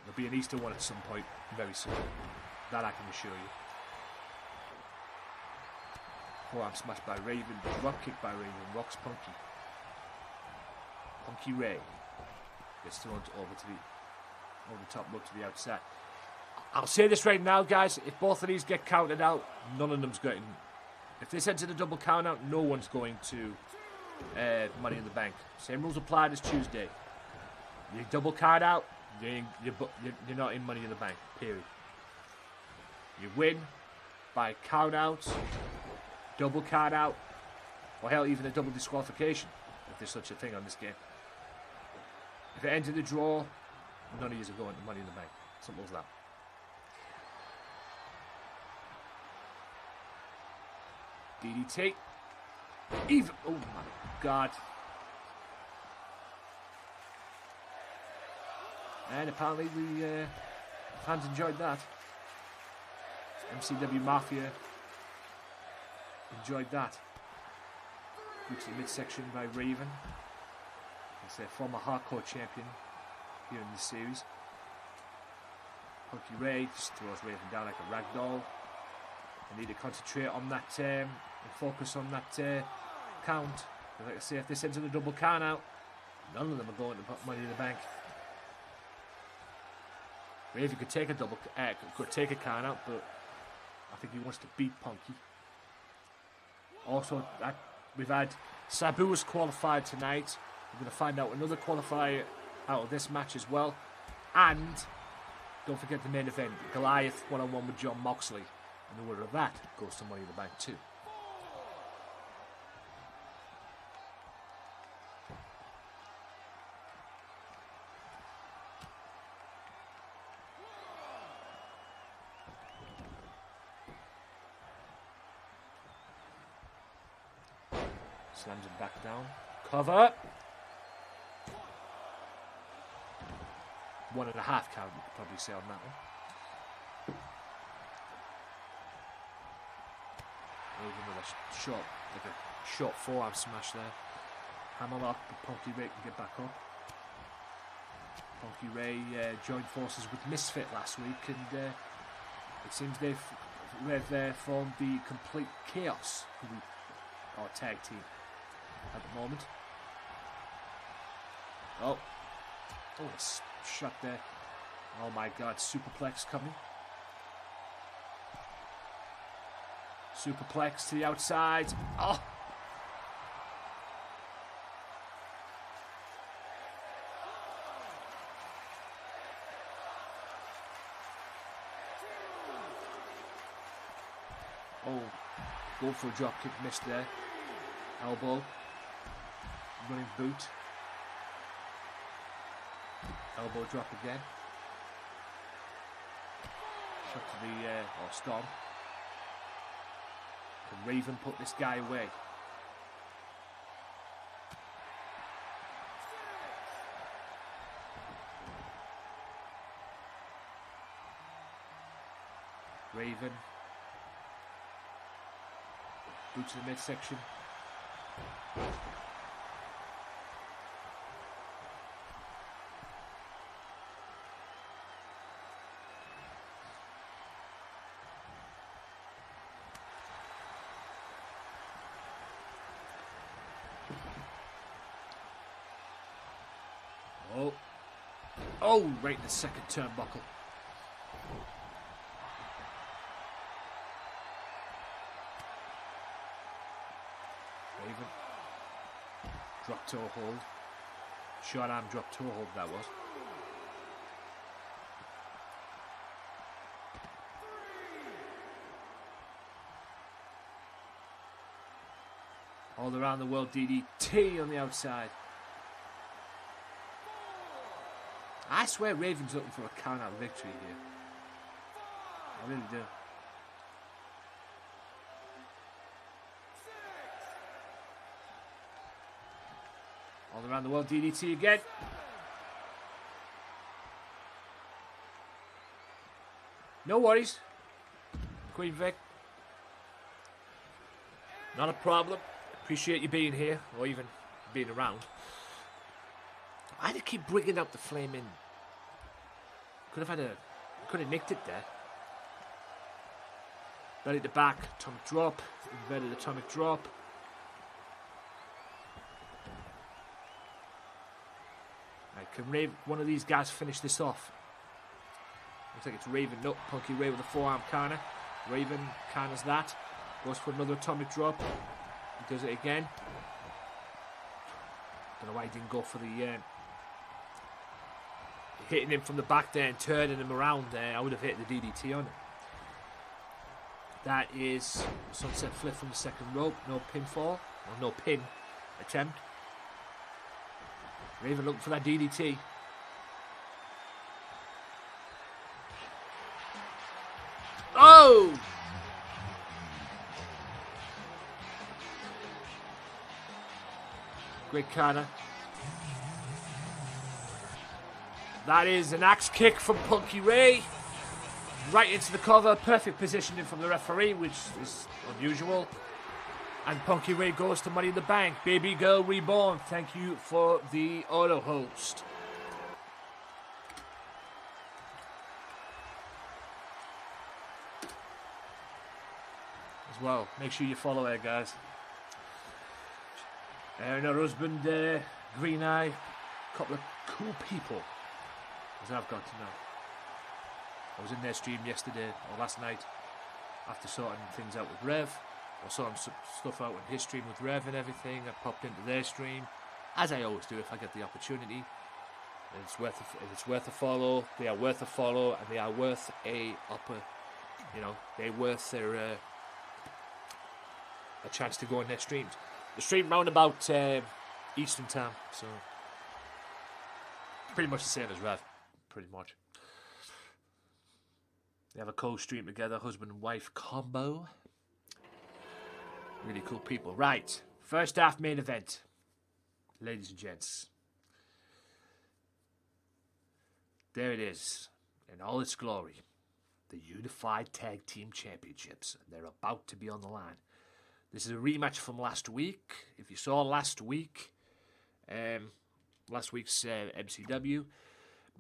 There'll be an Easter one at some point, very soon. That I can assure you. Forearm smash by Raven, drop kick by Raven, rocks Punky. Punky Ray gets thrown over the top rope to the outside. I'll say this right now, guys, if both of these get counted out, none of them's getting... If this ends in a double count out, no one's going to Money in the Bank. Same rules applied as Tuesday. You double count out, you're not in Money in the Bank, period. You win by count out, double count out, or hell, even a double disqualification, if there's such a thing on this game. If it ends in a draw, none of you are going to Money in the Bank. Simple as that. DDT. Even. Oh my God. And apparently the fans enjoyed that. MCW Mafia enjoyed that. Through to the midsection by Raven. It's their former hardcore champion here in this series. Punky Ray just throws Raven down like a ragdoll. I need to concentrate on that and focus on that count. Like I say, if this ends in a double count out, none of them are going to put Money in the Bank. Raven could take a count out, but I think he wants to beat Punky. Also, we've had Sabu's qualified tonight. We're going to find out another qualifier out of this match as well. And don't forget the main event, Goliath one-on-one with John Moxley. And the winner of that goes to Money in the Bank too. Slams him back down. Cover. 1.5 count, you could probably say on that one. Even with a short forearm smash there. Hammerlock, but Punky Ray can get back up. Punky Ray joined forces with Misfit last week, and it seems they've formed the Complete Chaos group, or tag team, at the moment. Oh, a shot there. Oh my God, superplex coming. Superplex to the outside. Oh! Oh, go for a drop kick, missed there. Elbow. Running boot. Elbow drop again. Shot to the stomp. Can Raven put this guy away? Raven. Boot to the midsection. Oh, right in the second turnbuckle. Raven. Drop toe hold. Short arm drop toe hold that was. All around the world DDT on the outside. I swear Raven's looking for a count-out victory here. I really do. All around the world DDT again. No worries. Queen Vic. Not a problem. Appreciate you being here, or even being around. Why do you keep bringing out the flaming? Could have nicked it there. Belly to back, atomic drop, inverted atomic drop. Right, can one of these guys finish this off? Looks like it's Raven. Nope, Punky Ray with a forearm corner. Raven counters that. Goes for another atomic drop. He does it again. Don't know why he didn't go for the hitting him from the back there and turning him around there. I would have hit the DDT on it. That is sunset flip from the second rope. No pinfall, or no pin attempt. Raven looking for that DDT. Oh! Great corner. That is an axe kick from Punky Ray. Right into the cover. Perfect positioning from the referee, which is unusual. And Punky Ray goes to Money in the Bank. Baby Girl Reborn. Thank you for the auto host. As well. Make sure you follow her, guys. And her husband, Green Eye. Couple of cool people, as I've got to know. I was in their stream yesterday, or last night, after sorting things out with Rev. I was sorting stuff out in his stream with Rev and everything. I popped into their stream, as I always do if I get the opportunity. And it's worth a follow. They are worth a follow, and they are worth a they're worth their a chance to go in their streams. The stream round about Eastern time, so pretty much the same as Rev, pretty much. They have a co-stream together, husband and wife combo. Really cool people. Right, first half main event, ladies and gents. There it is, in all its glory. The Unified Tag Team Championships. And they're about to be on the line. This is a rematch from last week. If you saw last week's MCW,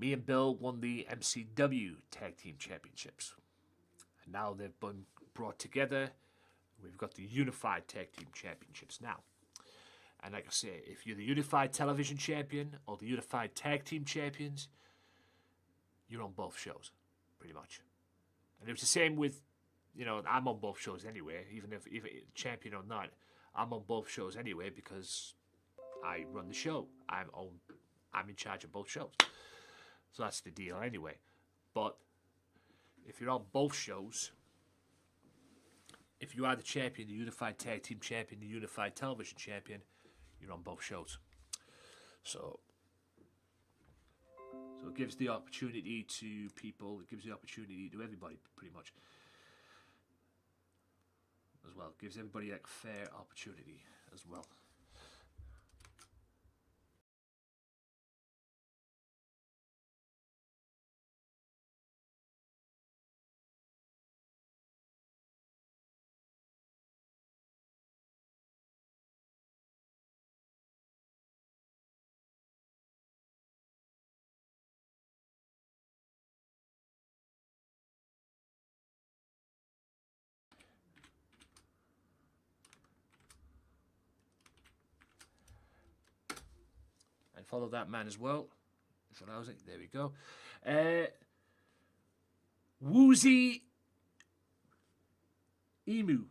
me and Bill won the MCW Tag Team Championships. And now they've been brought together. We've got the Unified Tag Team Championships now. And like I say, if you're the Unified Television Champion or the Unified Tag Team Champions, you're on both shows, pretty much. And it was the same with, I'm on both shows anyway, even if champion or not, I'm on both shows anyway because I run the show. I'm in charge of both shows. So that's the deal anyway. But if you're on both shows, if you are the champion, the Unified Tag Team Champion, the Unified Television Champion, you're on both shows. So it gives the opportunity to people, it gives the opportunity to everybody, pretty much. As well, it gives everybody a fair opportunity as well. And follow that man as well. If it allows it. There we go. Woozy Emu.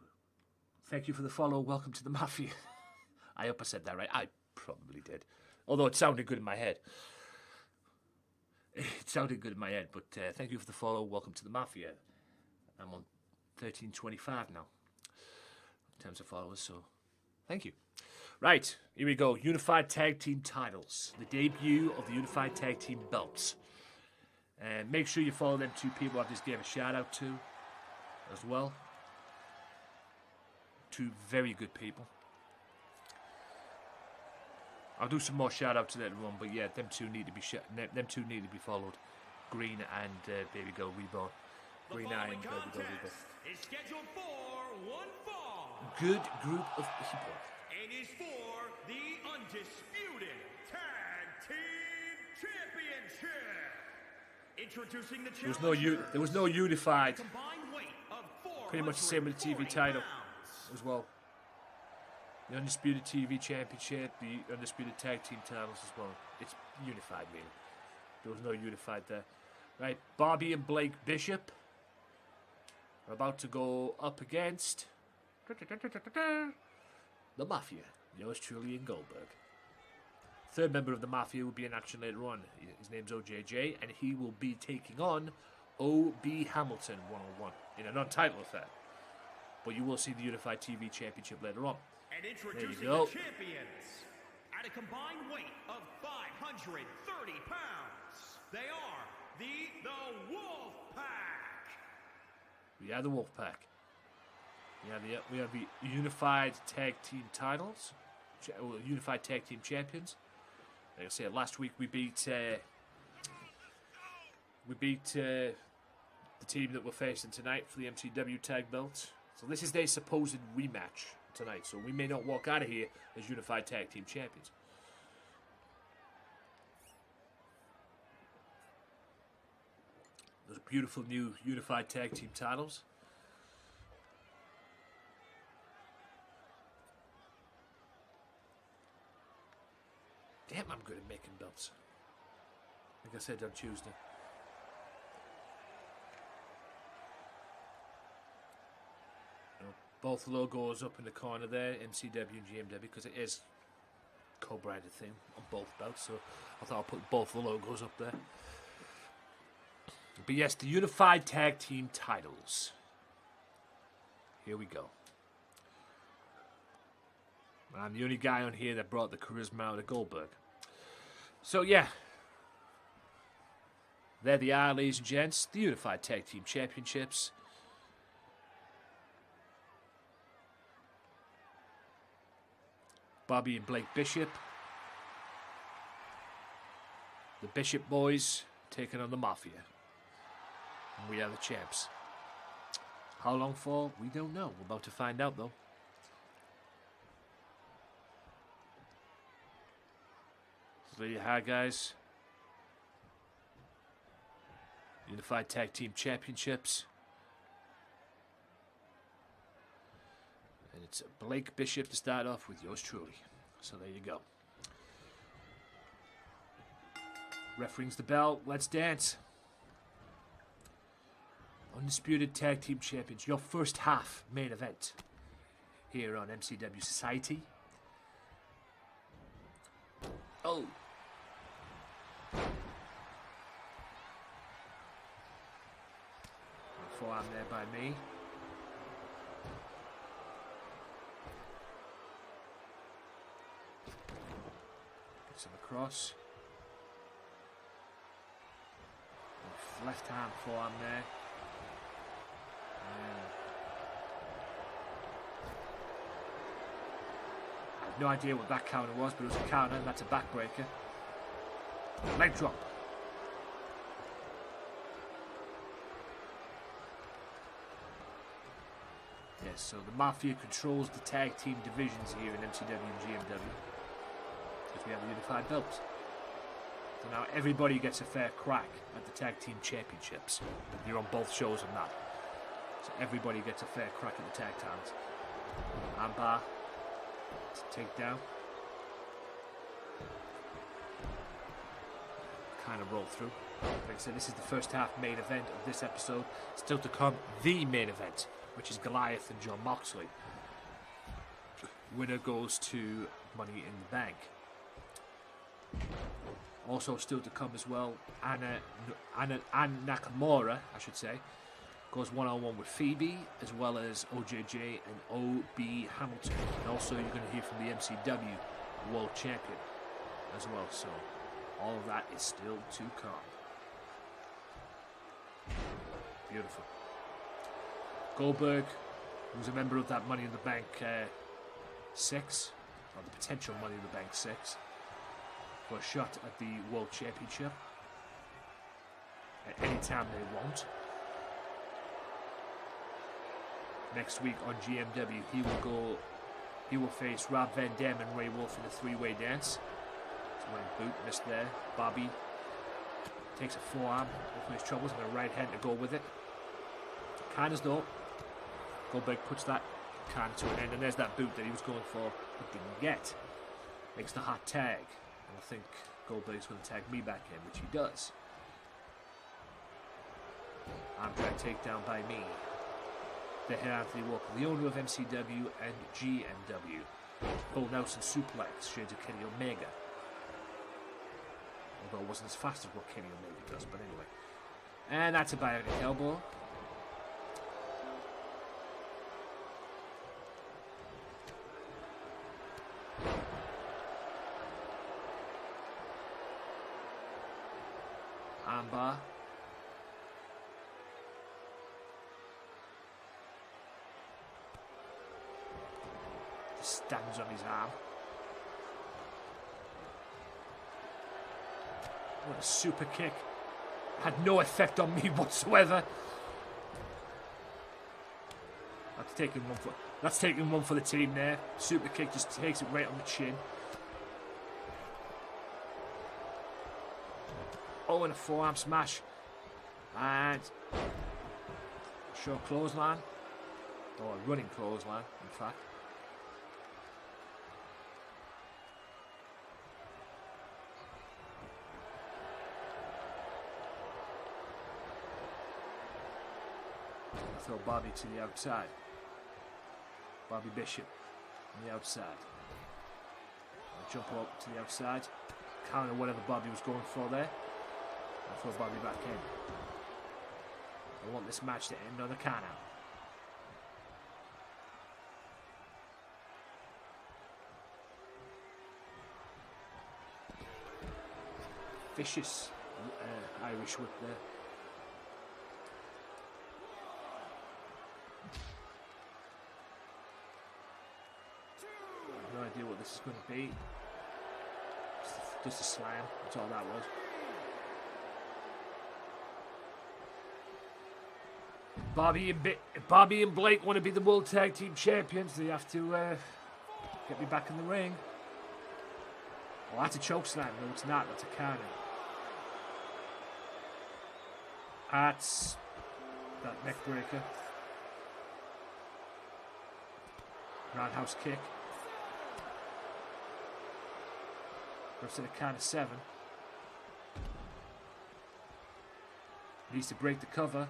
Thank you for the follow. Welcome to the Mafia. I hope I said that right. I probably did. Although it sounded good in my head. It sounded good in my head. But thank you for the follow. Welcome to the Mafia. I'm on 1325 now. In terms of followers. So thank you. Right, here we go. Unified Tag Team titles. The debut of the Unified Tag Team belts. And make sure you follow them two people I just gave a shout out to as well. Two very good people. I'll do some more shout outs later on, but yeah, them two need to be followed. Green and there we go, Reborn. Green Eye and there we go, Reborn. Is scheduled for one fall. Good group of people. And is for the undisputed Tag Team Championship. Introducing the challenger. There was no unified. Combined weight of 440 Pretty much the same with the TV title pounds. as well. The Undisputed TV Championship, the Undisputed Tag Team titles as well. It's unified, really. There was no unified there. Right, Bobby and Blake Bishop are about to go up against the Mafia. Yours truly in Goldberg. Third member of the Mafia will be in action later on. His name's OJJ, and he will be taking on O.B. Hamilton one-on-one in a non-title affair. But you will see the Unified TV Championship later on. And introducing go. the champions at a combined weight of 530 pounds. They are the Wolf Pack. We are the Wolf Pack. We have the Unified Tag Team titles, Unified Tag Team champions. Like I said, last week we beat the team that we're facing tonight for the MCW tag belts. So this is their supposed rematch tonight. So we may not walk out of here as Unified Tag Team champions. Those beautiful new Unified Tag Team titles. Damn, I'm good at making belts. Like I said on Tuesday. Both logos up in the corner there, MCW and GMW, because it is co-branded thing on both belts. So I thought I'll put both the logos up there. But yes, the Unified Tag Team titles. Here we go. I'm the only guy on here that brought the charisma out of Goldberg. So yeah, there they are, ladies and gents, the Unified Tag Team Championships. Bobby and Blake Bishop. The Bishop boys taking on the Mafia. And we are the champs. How long for? We don't know. We're about to find out though. So there you have, guys. Unified Tag Team Championships. And it's Blake Bishop to start off with, yours truly. So there you go. Ref rings the bell. Let's dance. Undisputed Tag Team Champions. Your first half main event here on MCW Society. Oh. Forearm there by me. Gets him across. Left hand forearm there. I have no idea what that counter was, but it was a counter, and that's a backbreaker. Leg drop. Yes, so the Mafia controls the tag team divisions here in MCW and GMW. Because we have the unified belts. So now everybody gets a fair crack at the tag team championships. You're on both shows on that. So everybody gets a fair crack at the tag titles. Armbar. Takedown. Kind of roll through. Like I said, this is the first half main event of this episode. Still to come, the main event, which is Goliath and John Moxley. Winner goes to Money in the Bank. Also still to come as well, Anna Nakamura, I should say, Goes one-on-one with Phoebe, as well as OJJ and OB Hamilton. And also you're going to hear from the MCW World Champion as well. So all of that is still to come. Beautiful. Goldberg, who's a member of that Money in the Bank 6, or the potential Money in the Bank 6, for a shot at the World Championship at any time they want. Next week on GMW, he will face Rob Van Dam and Ray Wolf in a three-way dance. Winning boot, missed there. Bobby takes a forearm for his troubles and a right hand to go with it. Kind as though Goldberg puts that kind to an end, and there's that boot that he was going for but didn't get. Makes the hot tag, and I think Goldberg's going to tag me back in, which he does. Arm drag takedown by me. They hit Anthony Walker, the owner of MCW and GMW. Full Nelson suplex, shades of Kenny Omega. Although it wasn't as fast as what Kenny Omega does, but anyway. And that's a bionic elbow. Armbar. Just stands on his arm. What a super kick. Had no effect on me whatsoever. That's taking one for the team there. Super kick just takes it right on the chin. Oh, and a forearm smash. And short clothesline. Or a running clothesline, in fact. Throw Bobby to the outside. Bobby Bishop on the outside. I'll jump up to the outside. Counter whatever Bobby was going for there. I'll throw Bobby back in. I want this match to end on a count out. Vicious Irish whip there. No idea what this is going to be. Just a slam. That's all that was. Bobby and Blake want to be the World Tag Team Champions. They have to get me back in the ring. Oh, that's a choke slam. No, it's not. That's a counter. That's that neck breaker. Roundhouse kick. Goes to the count of 7. Needs to break the cover.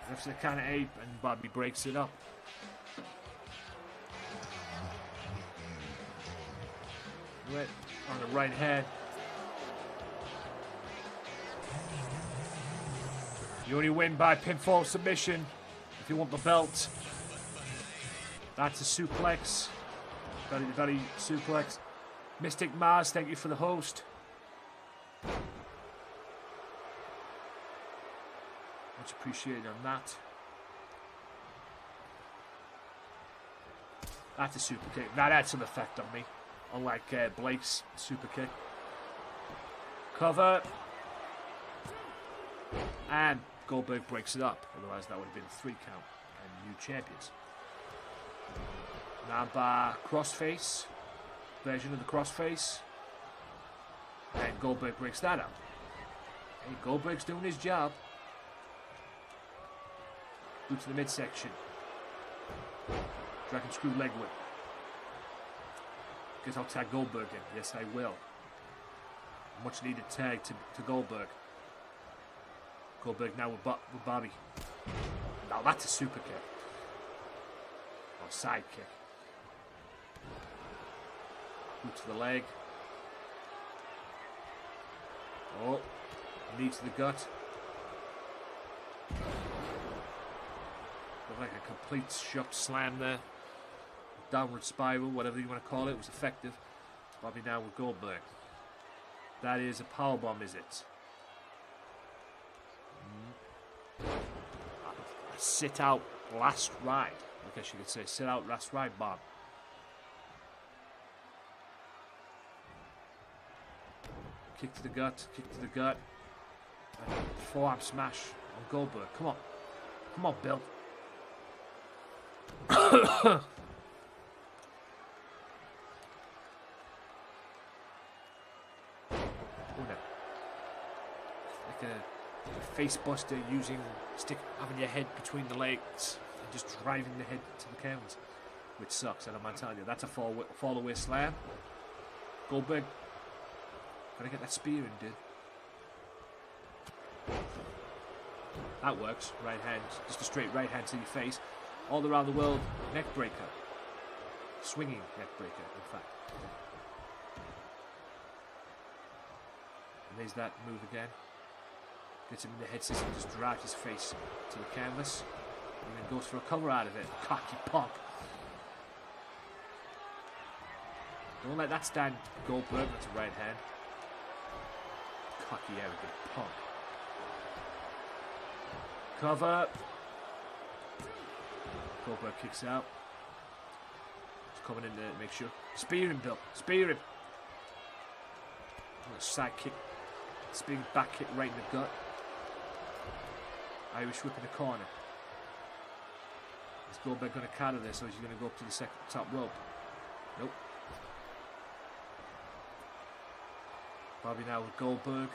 Goes to the count of 8, and Bobby breaks it up. Right on the right hand. You only win by pinfall submission if you want the belt. That's a suplex. Belly to belly suplex. Mystic Mars, thank you for the host. Much appreciated on that. That's a super kick. That had some effect on me. Unlike Blake's super kick. Cover. And Goldberg breaks it up. Otherwise that would have been a 3 count. And new champions. Now by crossface. Version of the crossface. And Goldberg breaks that up. Hey, Goldberg's doing his job. Boot to the midsection. Dragon screw leg whip. Guess I'll tag Goldberg in. Yes, I will. Much needed tag to Goldberg. Goldberg now with Bobby. Now that's a super kick. Or side kick. Boot to the leg. Oh. Knee to the gut. like a complete shock slam there. Downward spiral, whatever you want to call it, was effective. Bobby now with Goldberg. That is a powerbomb, is it? Sit out last ride. I guess you could say sit out last ride bomb. Kick to the gut, kick to the gut. Forearm smash on Goldberg. Come on. Come on, Bill. Oh, no. Like a face buster using having your head between the legs and just driving the head to the canvas, which sucks. And I'm gonna tell you, that's a fall away slam. Goldberg, gotta get that spear in, dude. That works. Right hand, just a straight right hand to your face. All around the world, neck breaker, swinging neck breaker, in fact. And there's that move again. Gets him in the head system, just drives his face to the canvas, and then goes for a cover out of it. Cocky punk. Don't let that stand, Goldberg. That's a right hand. Cocky, arrogant punk. Cover. Goldberg kicks out. He's coming in there to make sure. Spear him, Bill. Spear him. Side kick. Spinning back kick right in the gut. Irish whip in the corner. Is Goldberg going to counter this, or is he going to go up to the top rope? Nope. Bobby now with Goldberg.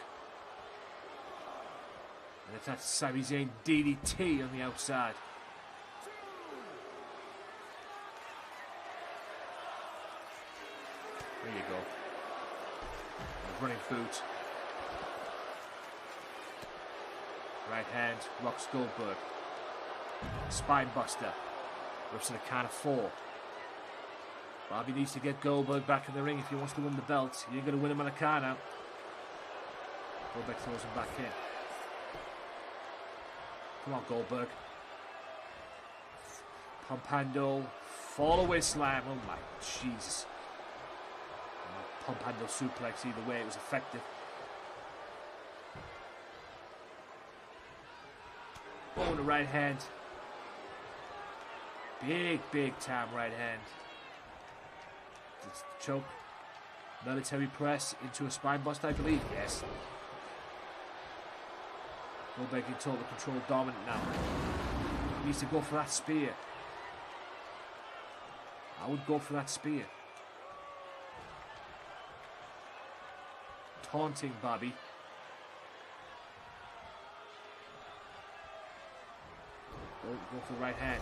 And that's Sami Zayn DDT on the outside. There you go. A running boot. Right hand, rocks Goldberg. Spine buster. Rips to the count of 4. Bobby needs to get Goldberg back in the ring if he wants to win the belt. You're going to win him on a count out. Goldberg throws him back in. Come on, Goldberg. Pump handle. Fall away slam. Oh my Jesus. Pump handle suplex. Either way, it was effective. Oh, the right hand. Big time right hand. It's the choke. Military press into a spine buster, I believe. Yes. Goldberg in total control, dominant now. He needs to go for that spear. I would go for that spear. Taunting Bobby. Go for the right hand.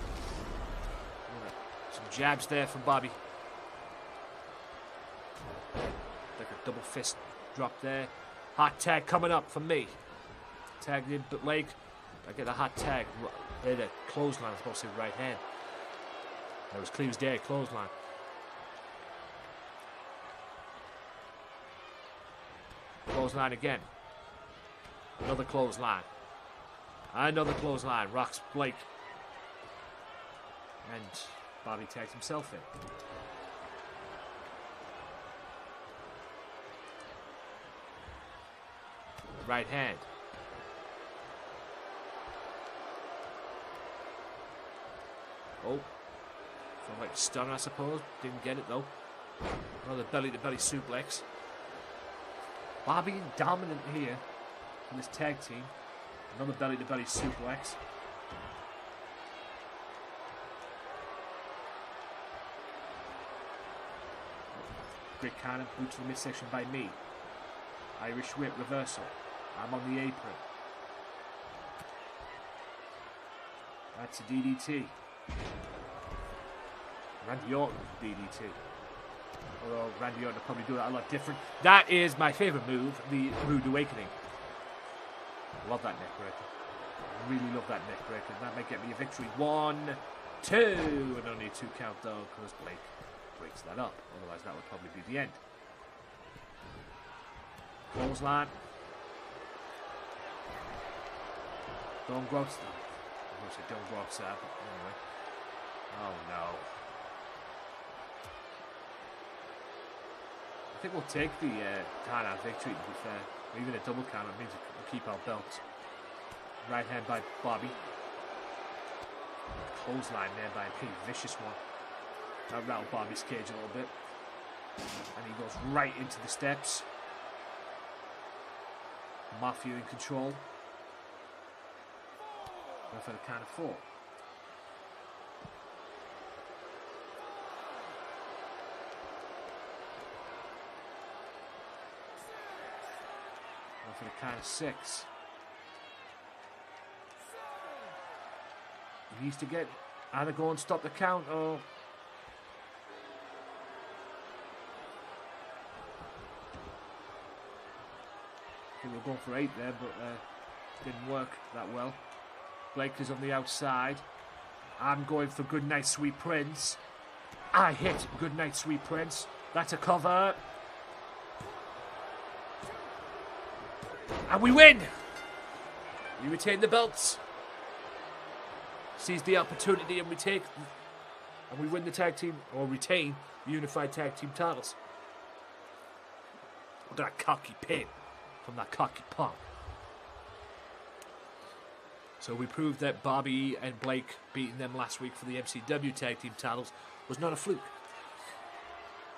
Some jabs there from Bobby. Like a double fist drop there. Hot tag coming up for me. Tagged in but leg. I get the hot tag. There, the clothesline. I was supposed to say right hand. That was clean as day. Clothesline. Clothesline again. Another clothesline. Another clothesline. Rocks Blake. And Bobby tags himself in. Right hand. Oh. Felt like a stun, I suppose. Didn't get it though. Another belly-to-belly suplex. Bobby dominant here in this tag team. Another belly-to-belly suplex. Great cannon, boot to the midsection by me. Irish whip reversal. I'm on the apron. That's a DDT. Randy Orton DDT. Although Randy Orton will probably do that a lot different. That is my favourite move, the Rude Awakening. Love that neck breaker. Really love that neck breaker. That might get me a victory. 1, 2, and only a 2 count though, because Blake breaks that up. Otherwise, that would probably be the end. Clothesline. Don't go. course, I don't go outside, but anyway. Oh, no. I think we'll take the count-out victory, to be fair. Or even a double count, it means we'll keep our belts. Right hand by Bobby. Clothesline there by a pretty vicious one. That rattled Bobby's cage a little bit. And he goes right into the steps. Mafia in control. Go for the count of 4. Go for the count of 6. He needs to get either go and stop the count or we were going for 8 there, but didn't work that well. Blake is on the outside. I'm going for Goodnight Sweet Prince. I hit Goodnight Sweet Prince. That's a cover. And we win. We retain the belts. Seize the opportunity and we win the tag team, or retain the unified tag team titles. Look at that cocky pin from that cocky punk. So we proved that Bobby and Blake beating them last week for the MCW tag team titles was not a fluke.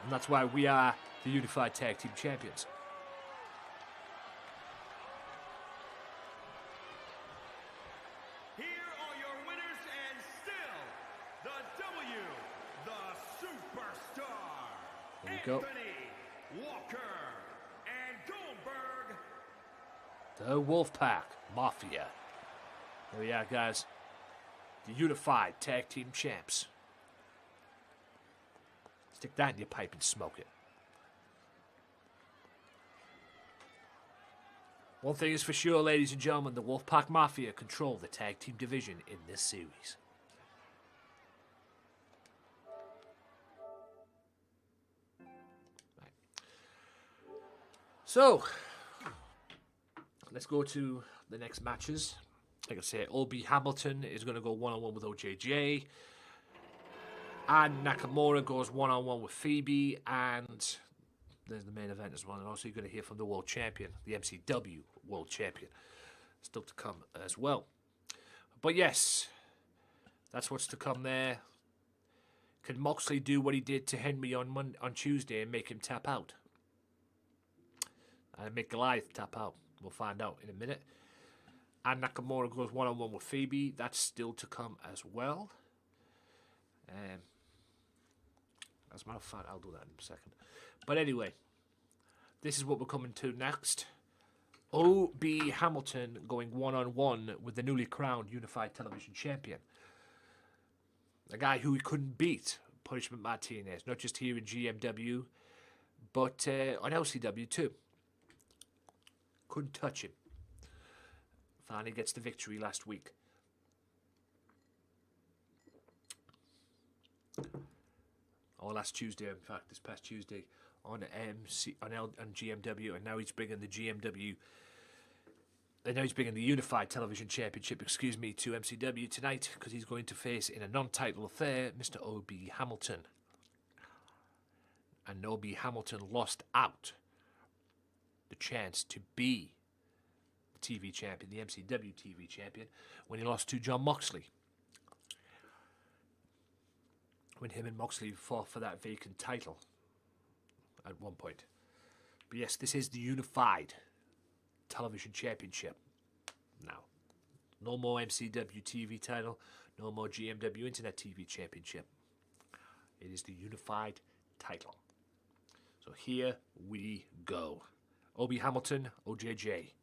And that's why we are the unified tag team champions. Go. Walker and Goldberg. The Wolfpack Mafia. There we are, guys. The unified tag team champs. Stick that in your pipe and smoke it. One thing is for sure, ladies and gentlemen, the Wolfpack Mafia control the tag team division in this series. So, let's go to the next matches. Like I say, Obi Hamilton is going to go one-on-one with OJJ. And Nakamura goes one-on-one with Phoebe. And there's the main event as well. And also you're going to hear from the World Champion, the MCW World Champion. Still to come as well. But yes, that's what's to come there. Can Moxley do what he did to Henry on Tuesday and make him tap out? And make Goliath tap out. We'll find out in a minute. And Nakamura goes one-on-one with Phoebe. That's still to come as well. As a matter of fact, I'll do that in a second. But anyway, this is what we're coming to next. O.B. Hamilton going one-on-one with the newly crowned Unified Television Champion. A guy who he couldn't beat, Punishment Martinez. Not just here in GMW, but on LCW too. Couldn't touch him. Finally gets the victory last week. Or last Tuesday, in fact, this past Tuesday on GMW, and now he's bringing the GMW. And now he's bringing the Unified Television Championship, to MCW tonight, because he's going to face in a non-title affair Mr. O.B. Hamilton. And O.B. Hamilton lost out the chance to be the TV champion, the MCW TV champion, when he lost to John Moxley. When him and Moxley fought for that vacant title at one point. But yes, this is the Unified Television Championship now. No more MCW TV title, no more GMW Internet TV Championship. It is the Unified title. So here we go. O.B. Hamilton, OJJ.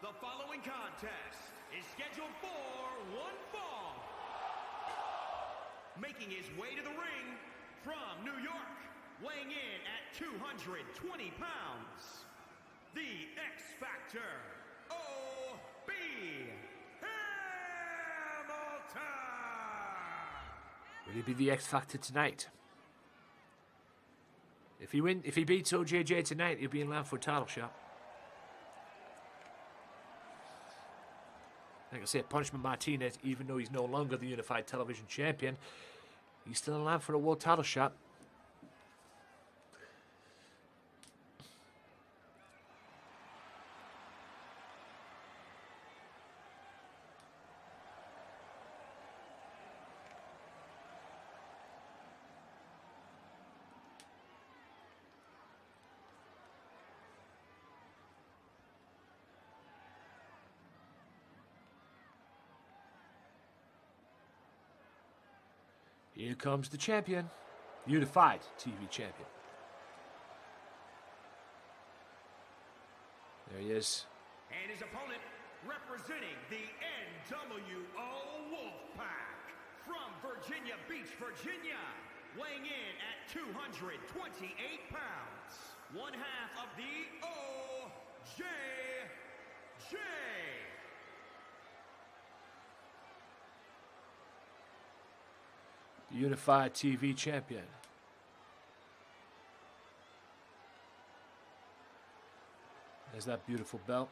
The following contest is scheduled for one fall. Making his way to the ring from New York, weighing in at 220 pounds. The X Factor, O.B. Hamilton! Will he be the X Factor tonight? If he beats OJJ tonight, he'll be in line for a title shot. Like I said, Punishment Martinez, even though he's no longer the Unified Television Champion, he's still in line for a world title shot. Here comes the champion, Unified TV champion. There he is. And his opponent, representing the NWO Wolfpack, from Virginia Beach, Virginia, weighing in at 228 pounds, one half of the OJJ. The Unified TV champion. There's that beautiful belt.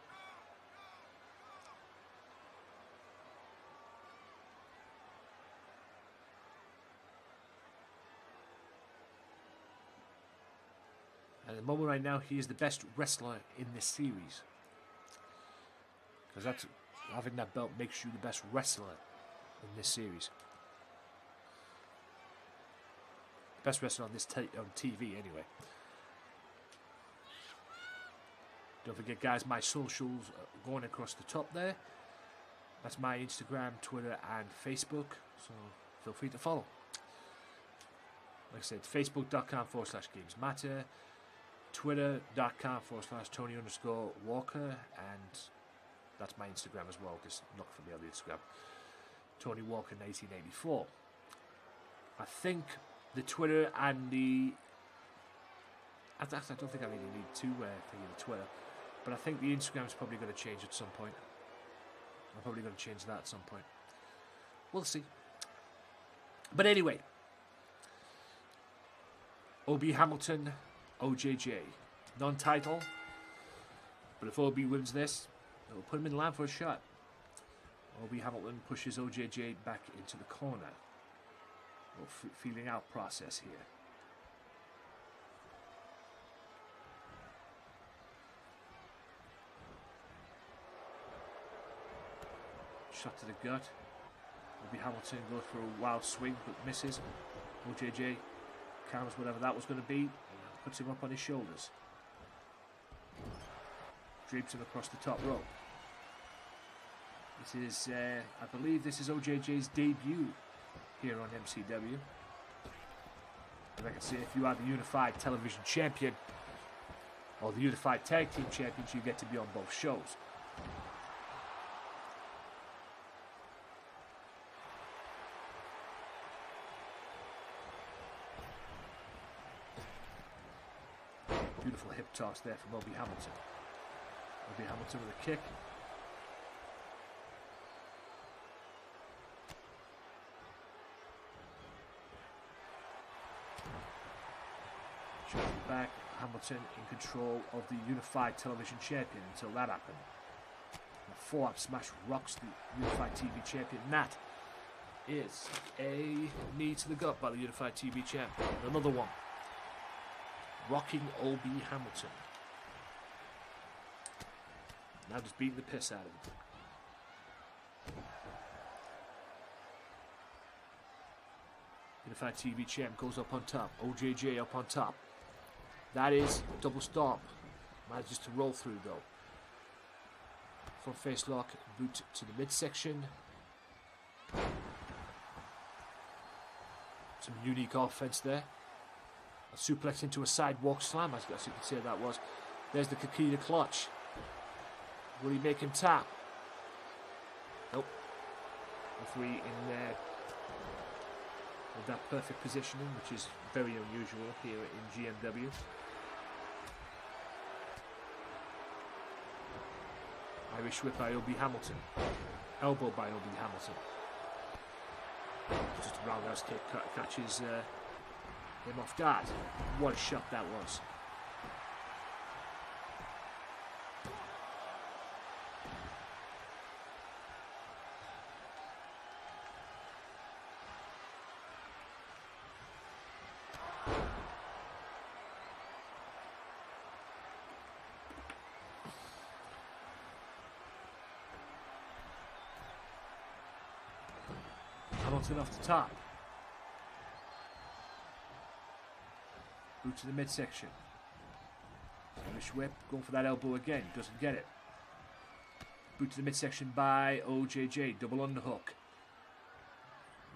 At the moment right now, he is the best wrestler in this series. Because that's having that belt makes you the best wrestler in this series. Best wrestler on this on TV, anyway. Don't forget, guys, my socials going across the top there. That's my Instagram, Twitter, and Facebook. So feel free to follow. Like I said, facebook.com/Gamesmatter, twitter.com/Tony_Walker, and that's my Instagram as well. Just look for me on the Instagram. Tony Walker 1984. I think the Twitter and the... I don't think I really need to think of the Twitter, but I think the Instagram is probably going to change at some point. I'm probably going to change that at some point. We'll see. But anyway, OB Hamilton, OJJ, non-title. But if OB wins this, it'll put him in line for a shot. OB Hamilton pushes OJJ back into the corner. Feeling out process here. Shot to the gut. OB Hamilton goes for a wild swing but misses. OJJ counters whatever that was going to be and puts him up on his shoulders. Drapes him across the top rope. This is, I believe this is OJJ's debut here on MCW. And like I say, if you are the Unified Television Champion or the Unified Tag Team Champions, you get to be on both shows. Beautiful hip toss there from OB Hamilton. OB Hamilton with a kick. Back, Hamilton in control of the Unified Television Champion until that happened. A forearm smash rocks the Unified TV Champion. That is a knee to the gut by the Unified TV Champion. Another one. Rocking OB Hamilton. Now just beating the piss out of him. Unified TV Champ goes up on top. OJJ up on top. That is double stomp. Manages to roll through though. Front face lock, boot to the midsection. Some unique offense there. A suplex into a sidewalk slam, as you can see that was. There's the Kakita clutch. Will he make him tap? Nope. Referee in there with that perfect positioning, which is very unusual here in GMW. Irish whip by OB Hamilton. Elbow by OB Hamilton. Just a roundhouse kick catches him off guard. What a shot that was. Hamilton off the top. Boot to the midsection. Irish whip, going for that elbow again, doesn't get it. Boot to the midsection by OJJ, double underhook.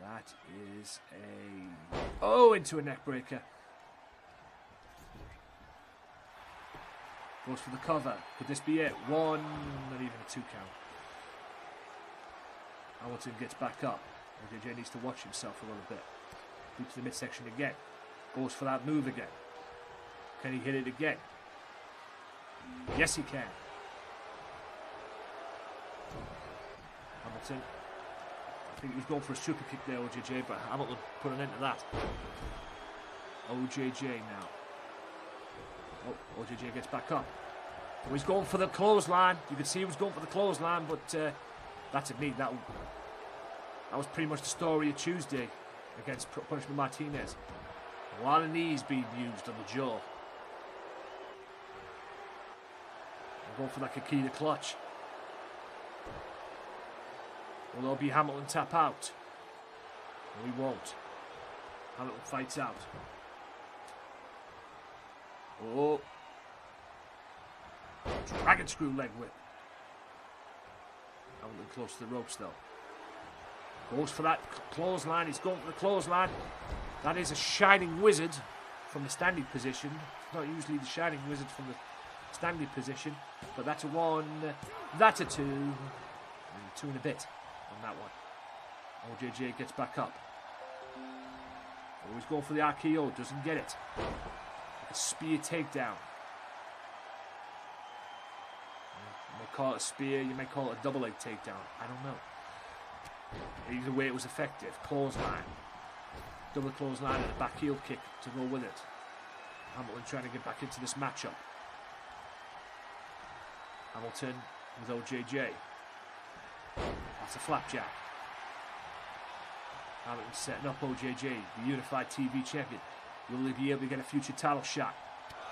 That is a... Oh, into a neck breaker. Goes for the cover. Could this be it? One, not even a 2 count. Hamilton gets back up. OJJ needs to watch himself a little bit. Boot to the midsection again. Goes for that move again. Can he hit it again? Yes, he can. Hamilton. I think he was going for a super kick there, OJJ, but Hamilton put an end to that. OJJ now. Oh, OJJ gets back up. Oh, he's going for the clothesline. You can see he was going for the clothesline, but that's a knee. That was pretty much the story of Tuesday against Punishment Martinez. A lot of knees being used on the jaw. Going for that Kikita clutch. Will there be Hamilton tap out? No, he won't. Hamilton fights out. Oh. Dragon screw leg whip. Hamilton close to the ropes though. Goes for that clothesline. He's going for the clothesline. That is a shining wizard from the standing position. Not usually the shining wizard from the standing position, but that's a 1, that's a 2, and 2 and a bit on that one. OJJ gets back up. Always going for the RKO, doesn't get it. A spear takedown. You may call it a spear, you may call it a double leg takedown. I don't know. Either way, it was effective. Clothesline. Double clothesline and a back heel kick to go with it. Hamilton trying to get back into this matchup. Hamilton with OJJ. That's a flapjack. Hamilton setting up OJJ, the unified TV champion. Will he be able to get a future title shot?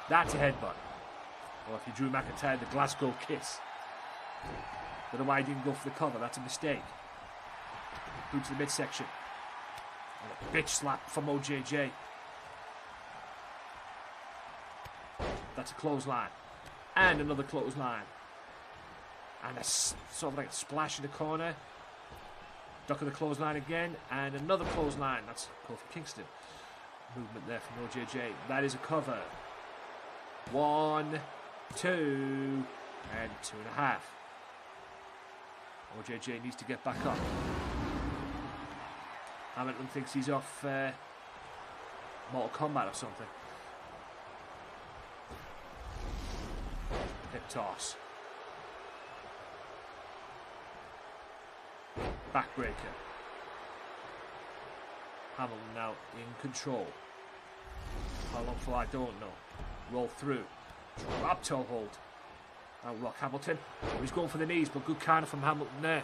That's a headbutt. Or if you Drew McIntyre, the Glasgow kiss. Don't know why he didn't go for the cover. That's a mistake. Boot to the midsection. And a bitch slap from OJJ. That's a clothesline. And another clothesline. And a sort of like a splash in the corner. Duck of the clothesline again. And another clothesline. That's Kofi Kingston. Movement there from OJJ. That is a cover. 1, 2, and 2.5. OJJ needs to get back up. Hamilton thinks he's off Mortal Kombat or something. Hip toss. Backbreaker. Hamilton now in control. How long for I don't know. Roll through. Drop toe hold. Now rock Hamilton. Oh, he's going for the knees, but good counter from Hamilton there.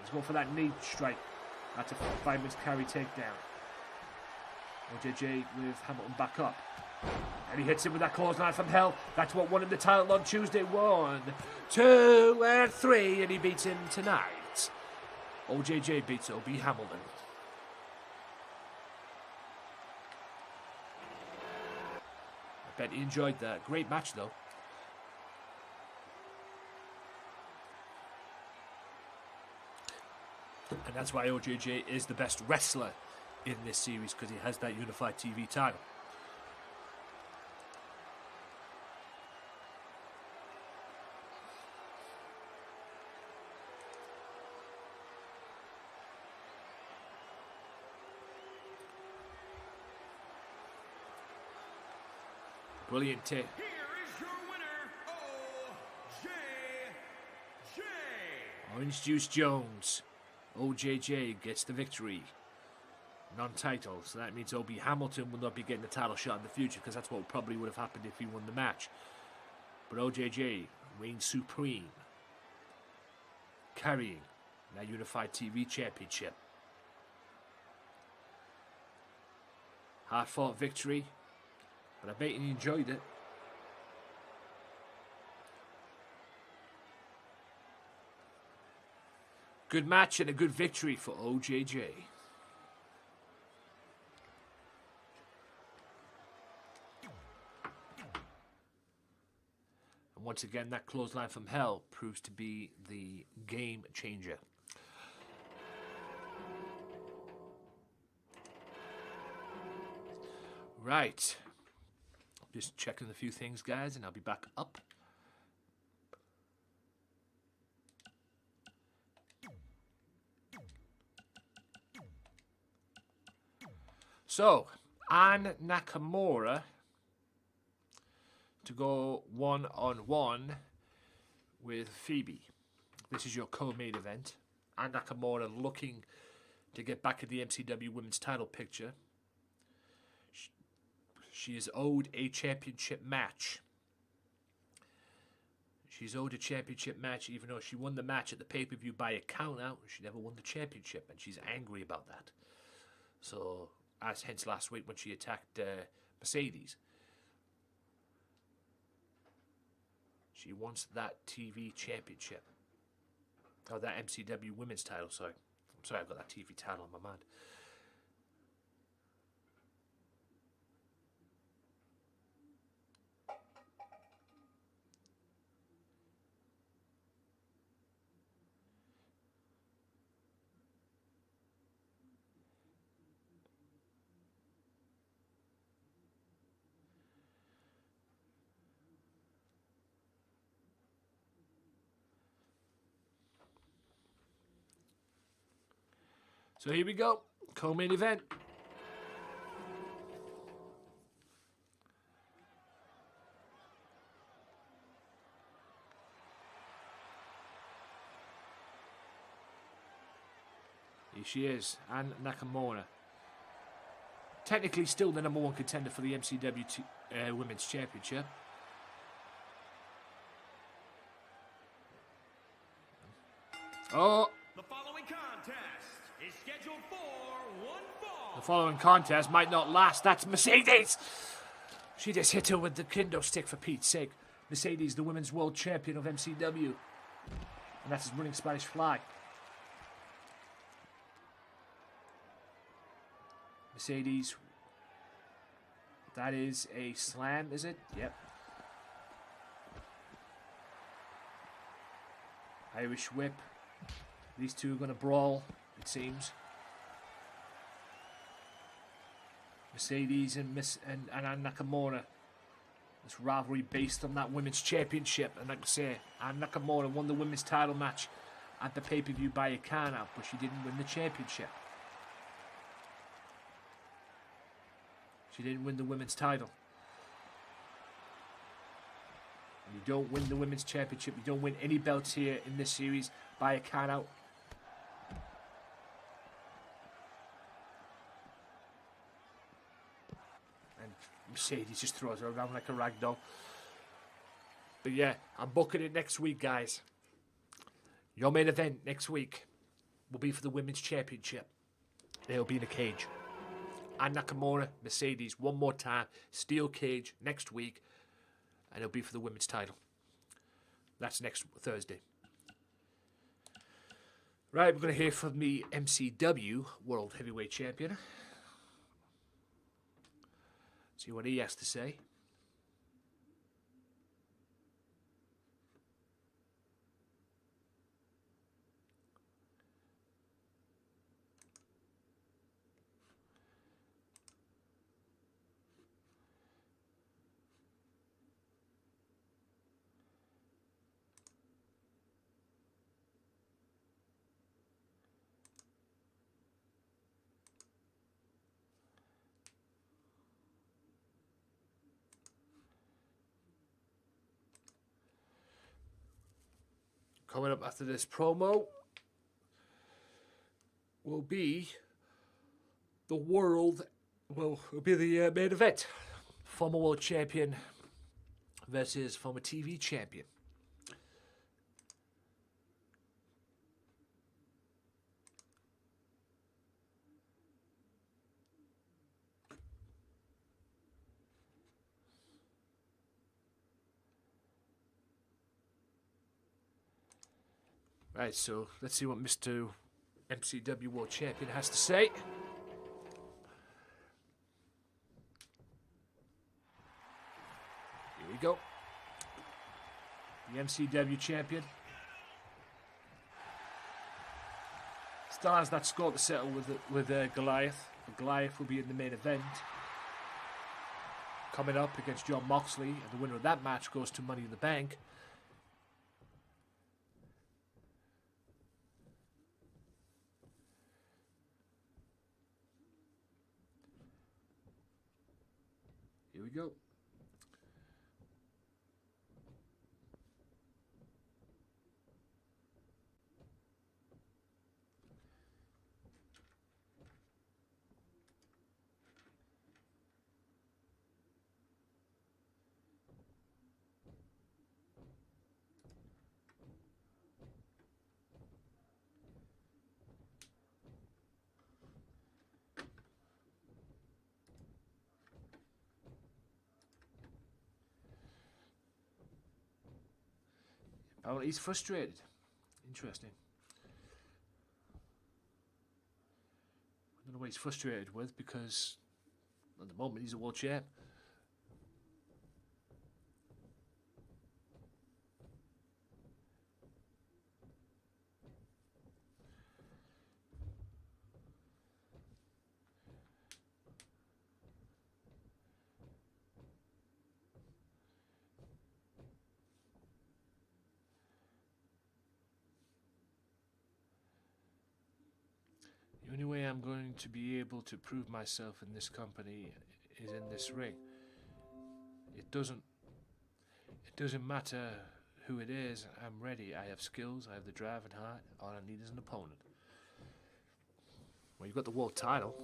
He's going for that knee strike. That's a 5 minutes carry takedown. OJJ with Hamilton back up. And he hits him with that clothesline from hell. That's what won him the title on Tuesday. 1, 2, and 3. And he beats him tonight. OJJ beats OB Hamilton. I bet he enjoyed that. Great match though. And that's why OJJ is the best wrestler in this series, because he has that unified TV title. Brilliant tip. Here is your winner, OJJ. Orange Juice Jones. OJJ gets the victory. non-title. So that means Obi Hamilton will not be getting a title shot in the future, because that's what probably would have happened if he won the match. But OJJ reigns supreme, carrying that Unified TV Championship. Hard-fought victory, but I bet he enjoyed it. Good match and a good victory for OJJ. And once again, that clothesline from hell proves to be the game changer. Right. Just checking a few things, guys, and I'll be back up. So, Ann Nakamura to go one-on-one with Phoebe. This is your co-main event. Ann Nakamura looking to get back in the MCW Women's title picture. She is owed a championship match. She's owed a championship match even though she won the match at the pay-per-view by a count-out. She never won the championship, and she's angry about that. So, as hence last week when she attacked Mercedes. She wants that TV championship. Oh, that MCW Women's title, sorry. I'm sorry, I've got that TV title on my mind. So here we go, co-main event. Here she is, Ann Nakamura. Technically still the #1 contender for the MCW Women's Championship. Oh! The following contest is scheduled for one fall. The following contest might not last. That's Mercedes. She just hit her with the kendo stick, for Pete's sake. Mercedes, the women's world champion of MCW. And that's his running Spanish fly. Mercedes. That is a slam, is it? Yep. Irish whip. These two are going to brawl, it seems. Mercedes and Ann Nakamura. This rivalry based on that women's championship. And like I say, Ann Nakamura won the women's title match at the pay-per-view by a count-out, but she didn't win the championship. She didn't win the women's title. And you don't win the women's championship. You don't win any belts here in this series by a count-out. And Mercedes just throws her around like a rag doll. But yeah, I'm booking it next week, guys. Your main event next week will be for the women's championship. They'll be in a cage. And Nakamura, Mercedes, one more time. Steel cage next week. And it'll be for the women's title. That's next Thursday. Right, we're going to hear from the MCW World Heavyweight Champion. See what he has to say. Coming up after this promo will be the world will be the main event. Former world champion versus former TV champion. Right, so let's see what Mr. MCW World Champion has to say. Here we go. The MCW Champion. Still has that score to settle with Goliath. Goliath will be in the main event. Coming up against John Moxley, and the winner of that match goes to Money in the Bank. Here we go. Oh, he's frustrated. Interesting. I don't know what he's frustrated with because at the moment he's a world champ. The only way I'm going to be able to prove myself in this company is in this ring. It doesn't matter who it is. I'm ready. I have skills. I have the drive and heart. All I need is an opponent. Well, you've got the world title.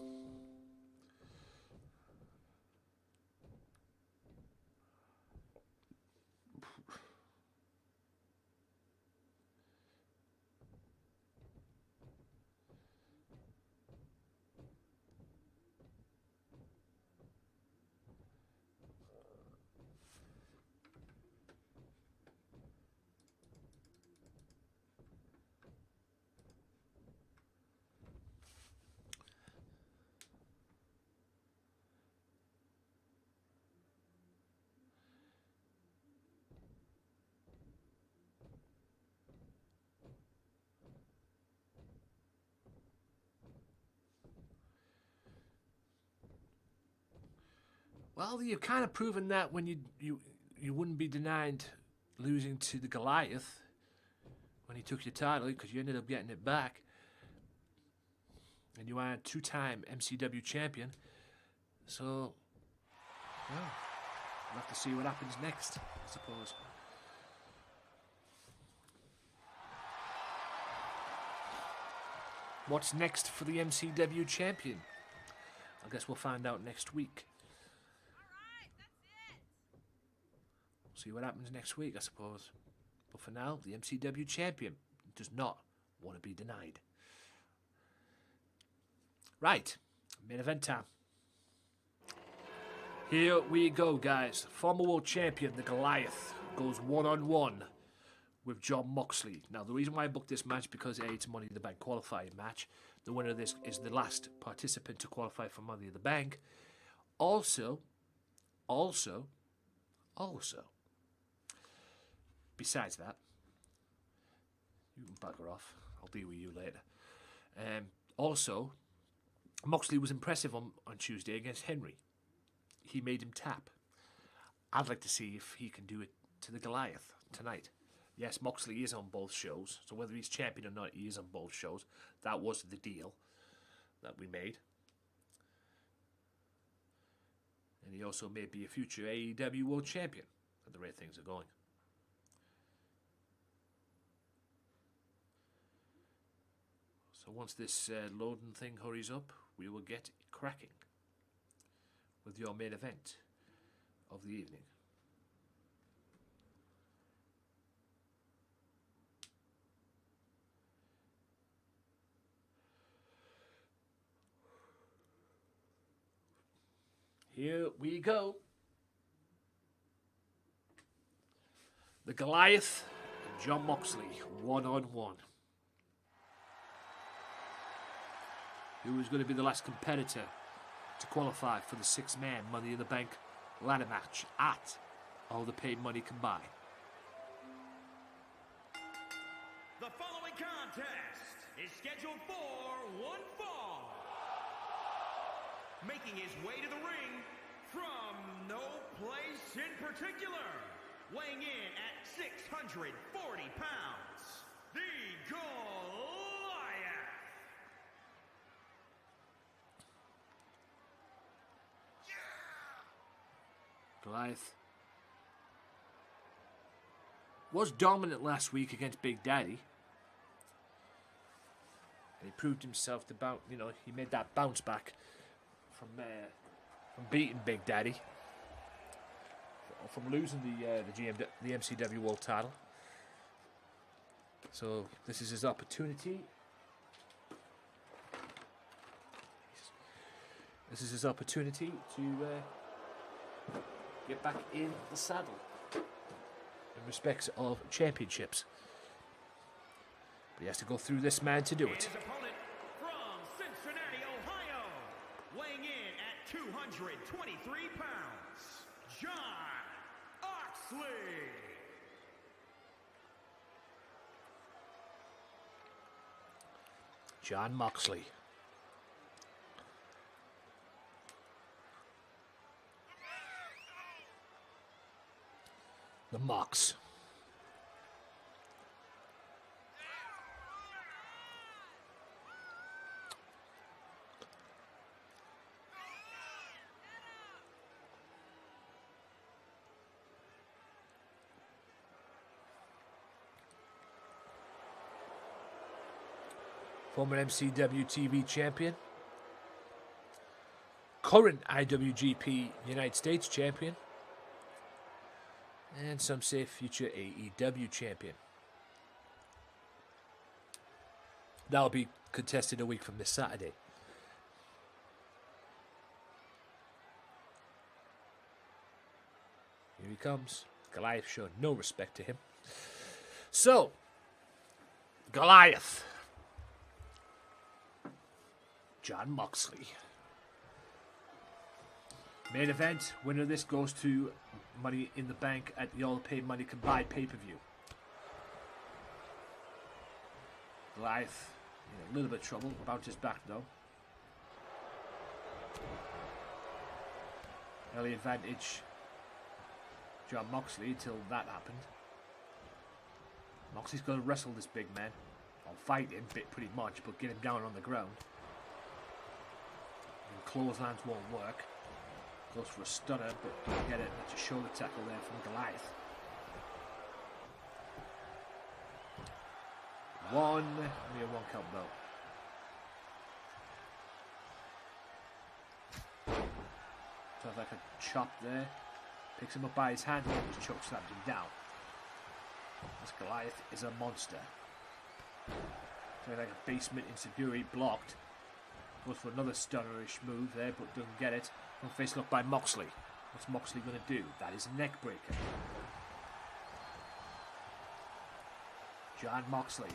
Well, you've kind of proven that when you wouldn't be denied losing to the Goliath when he took your title, because you ended up getting it back, and you are a two-time MCW champion. So, well, we'll have to see what happens next, I suppose. What's next for the MCW champion? I guess we'll find out next week. See what happens next week, I suppose. But for now, the MCW champion does not want to be denied. Right, main event time. Here we go, guys. Former world champion, the Goliath, goes one-on-one with John Moxley. Now, the reason why I booked this match because A, it's a Money in the Bank qualifying match. The winner of this is the last participant to qualify for Money in the Bank. Also, besides that, you can bugger off. I'll deal with you later. Also, Moxley was impressive on Tuesday against Henry. He made him tap. I'd like to see if he can do it to the Goliath tonight. Yes, Moxley is on both shows, so whether he's champion or not, he is on both shows. That was the deal that we made. And he also may be a future AEW World Champion at the rate things are going. So once this loading thing hurries up, we will get cracking with your main event of the evening. Here we go. The Goliath and John Moxley, one-on-one. Who is going to be the last competitor to qualify for the six-man Money in the Bank ladder match at All the Paid Money can buy. The following contest is scheduled for one fall. Making his way to the ring from no place in particular, weighing in at 640 pounds, the Goliath. Goliath was dominant last week against Big Daddy. And he proved himself to bounce, he made that bounce back from beating Big Daddy. From losing the MCW World title. So this is his opportunity. This is his opportunity to get back in the saddle in respects of championships. But he has to go through this man to do it. His opponent from Cincinnati, Ohio, weighing in at 223 pounds, John Moxley. John Moxley. The Mox. Former MCW TV champion. Current IWGP United States champion. And some say future AEW champion. That'll be contested a week from this Saturday. Here he comes. Goliath showed no respect to him. So, Goliath. John Moxley. Main event, winner of this goes to Money in the Bank at the All Paid Money Can Buy pay-per-view. Goliath in a little bit of trouble about his back though. Early advantage John Moxley until that happened. Moxley's going to wrestle this big man. Or fight him pretty much, but get him down on the ground. And clotheslines won't work. Goes for a stunner, but doesn't get it. That's a shoulder tackle there from Goliath. One count though. Sounds like a chop there. Picks him up by his hand and just choke slams him down. This Goliath is a monster. Sounds like a basement insecurity blocked. Goes for another stunnerish move there, but doesn't get it. Front face look by Moxley. What's Moxley going to do? That is a neck breaker. John Moxley.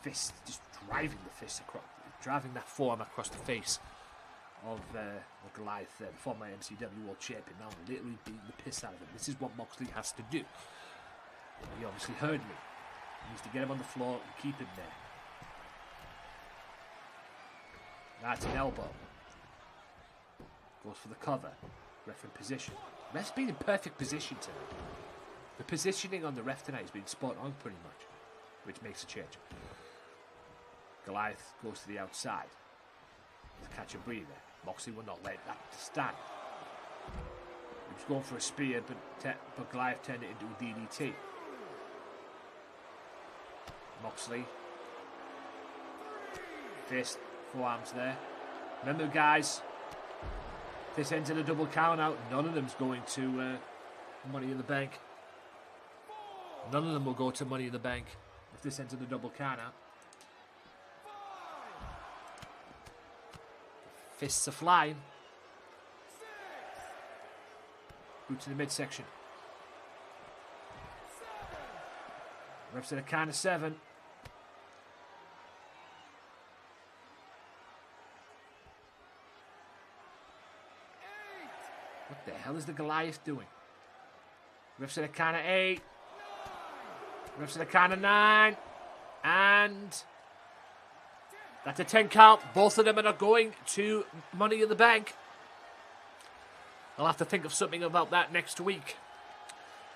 Fist, just driving the fist across, driving that forearm across the face of Goliath, the former MCW World Champion. Now literally beating the piss out of him. This is what Moxley has to do. He obviously heard me. He needs to get him on the floor and keep him there. That's an elbow. Goes for the cover. Ref in position. Ref's been in perfect position tonight. The positioning on the ref tonight has been spot on pretty much, which makes a change. Goliath goes to the outside to catch a breather. Moxley will not let that stand. He was going for a spear, but Goliath turned it into a DDT. Moxley Fist, forearms there. Remember, guys, this ends in a double count out. None of them's going to Money in the Bank. None of them will go to Money in the Bank if this ends in a double count out. Fists are flying. Boot to the midsection. Refs at a count of 7. What the hell is the Goliath doing? Refs at a count of 8. Refs at a count of 9. And that's a 10 count. Both of them are not going to Money in the Bank. I'll have to think of something about that next week.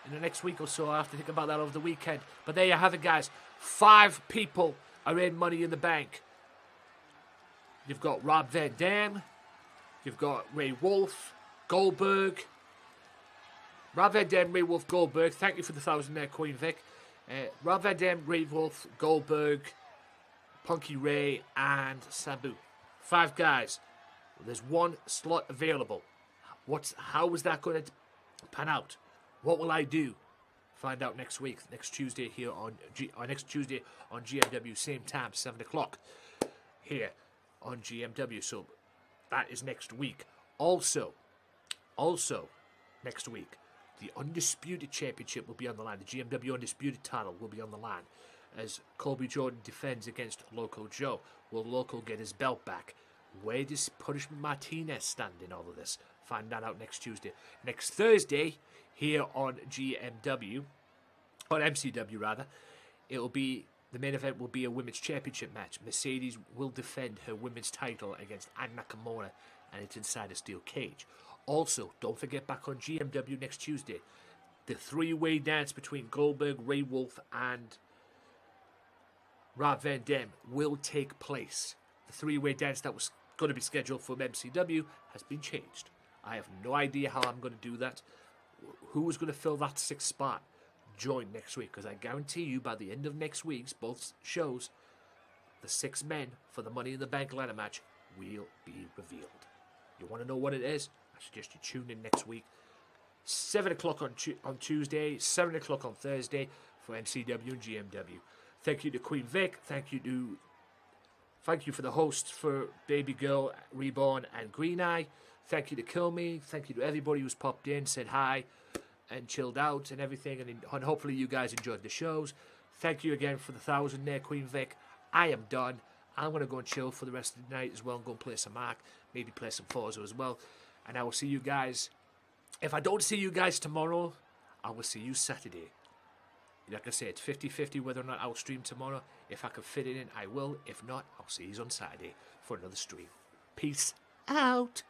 In the next week or so, I'll have to think about that over the weekend. But there you have it, guys. 5 people are in Money in the Bank. You've got Rob Van Dam. You've got Ray Wolf, Goldberg. Rob Van Dam, Ray Wolf, Goldberg. Thank you for the 1,000 there, Queen Vic. Rob Van Dam, Ray Wolf, Goldberg, Punky Ray, and Sabu. 5 guys. There's 1 slot available. How is that going to pan out? What will I do? Find out next week, next Tuesday here on next Tuesday on GMW, same time, 7 o'clock here on GMW. So that is next week. Also next week, the Undisputed Championship will be on the line. The GMW Undisputed title will be on the line as Colby Jordan defends against Loco Joe. Will Loco get his belt back? Where does Punishment Martinez stand in all of this? Find that out next Tuesday. Next Thursday, here on GMW, on MCW rather, it'll be, the main event will be a women's championship match. Mercedes will defend her women's title against Ann Nakamura, and it's inside a steel cage. Also, don't forget, back on GMW next Tuesday, the 3-way dance between Goldberg, Ray Wolf, and Rob Van Dam will take place. The 3-way dance that was going to be scheduled for MCW has been changed. I have no idea how I'm going to do that. Who is going to fill that 6th spot? Join next week, because I guarantee you by the end of next week's both shows, the 6 men for the Money in the Bank ladder match will be revealed. You want to know what it is? I suggest you tune in next week. 7 o'clock on Tuesday, 7 o'clock on Thursday for MCW and GMW. Thank you to Queen Vic. Thank you for the hosts for Baby Girl, Reborn, and Green Eye. Thank you to Kill Me. Thank you to everybody who's popped in, said hi, and chilled out and everything. And hopefully you guys enjoyed the shows. Thank you again for the 1,000 there, Queen Vic. I am done. I'm going to go and chill for the rest of the night as well and go and play some Ark. Maybe play some Forza as well. And I will see you guys. If I don't see you guys tomorrow, I will see you Saturday. Like I say, it's 50-50 whether or not I'll stream tomorrow. If I can fit it in, I will. If not, I'll see you on Saturday for another stream. Peace out.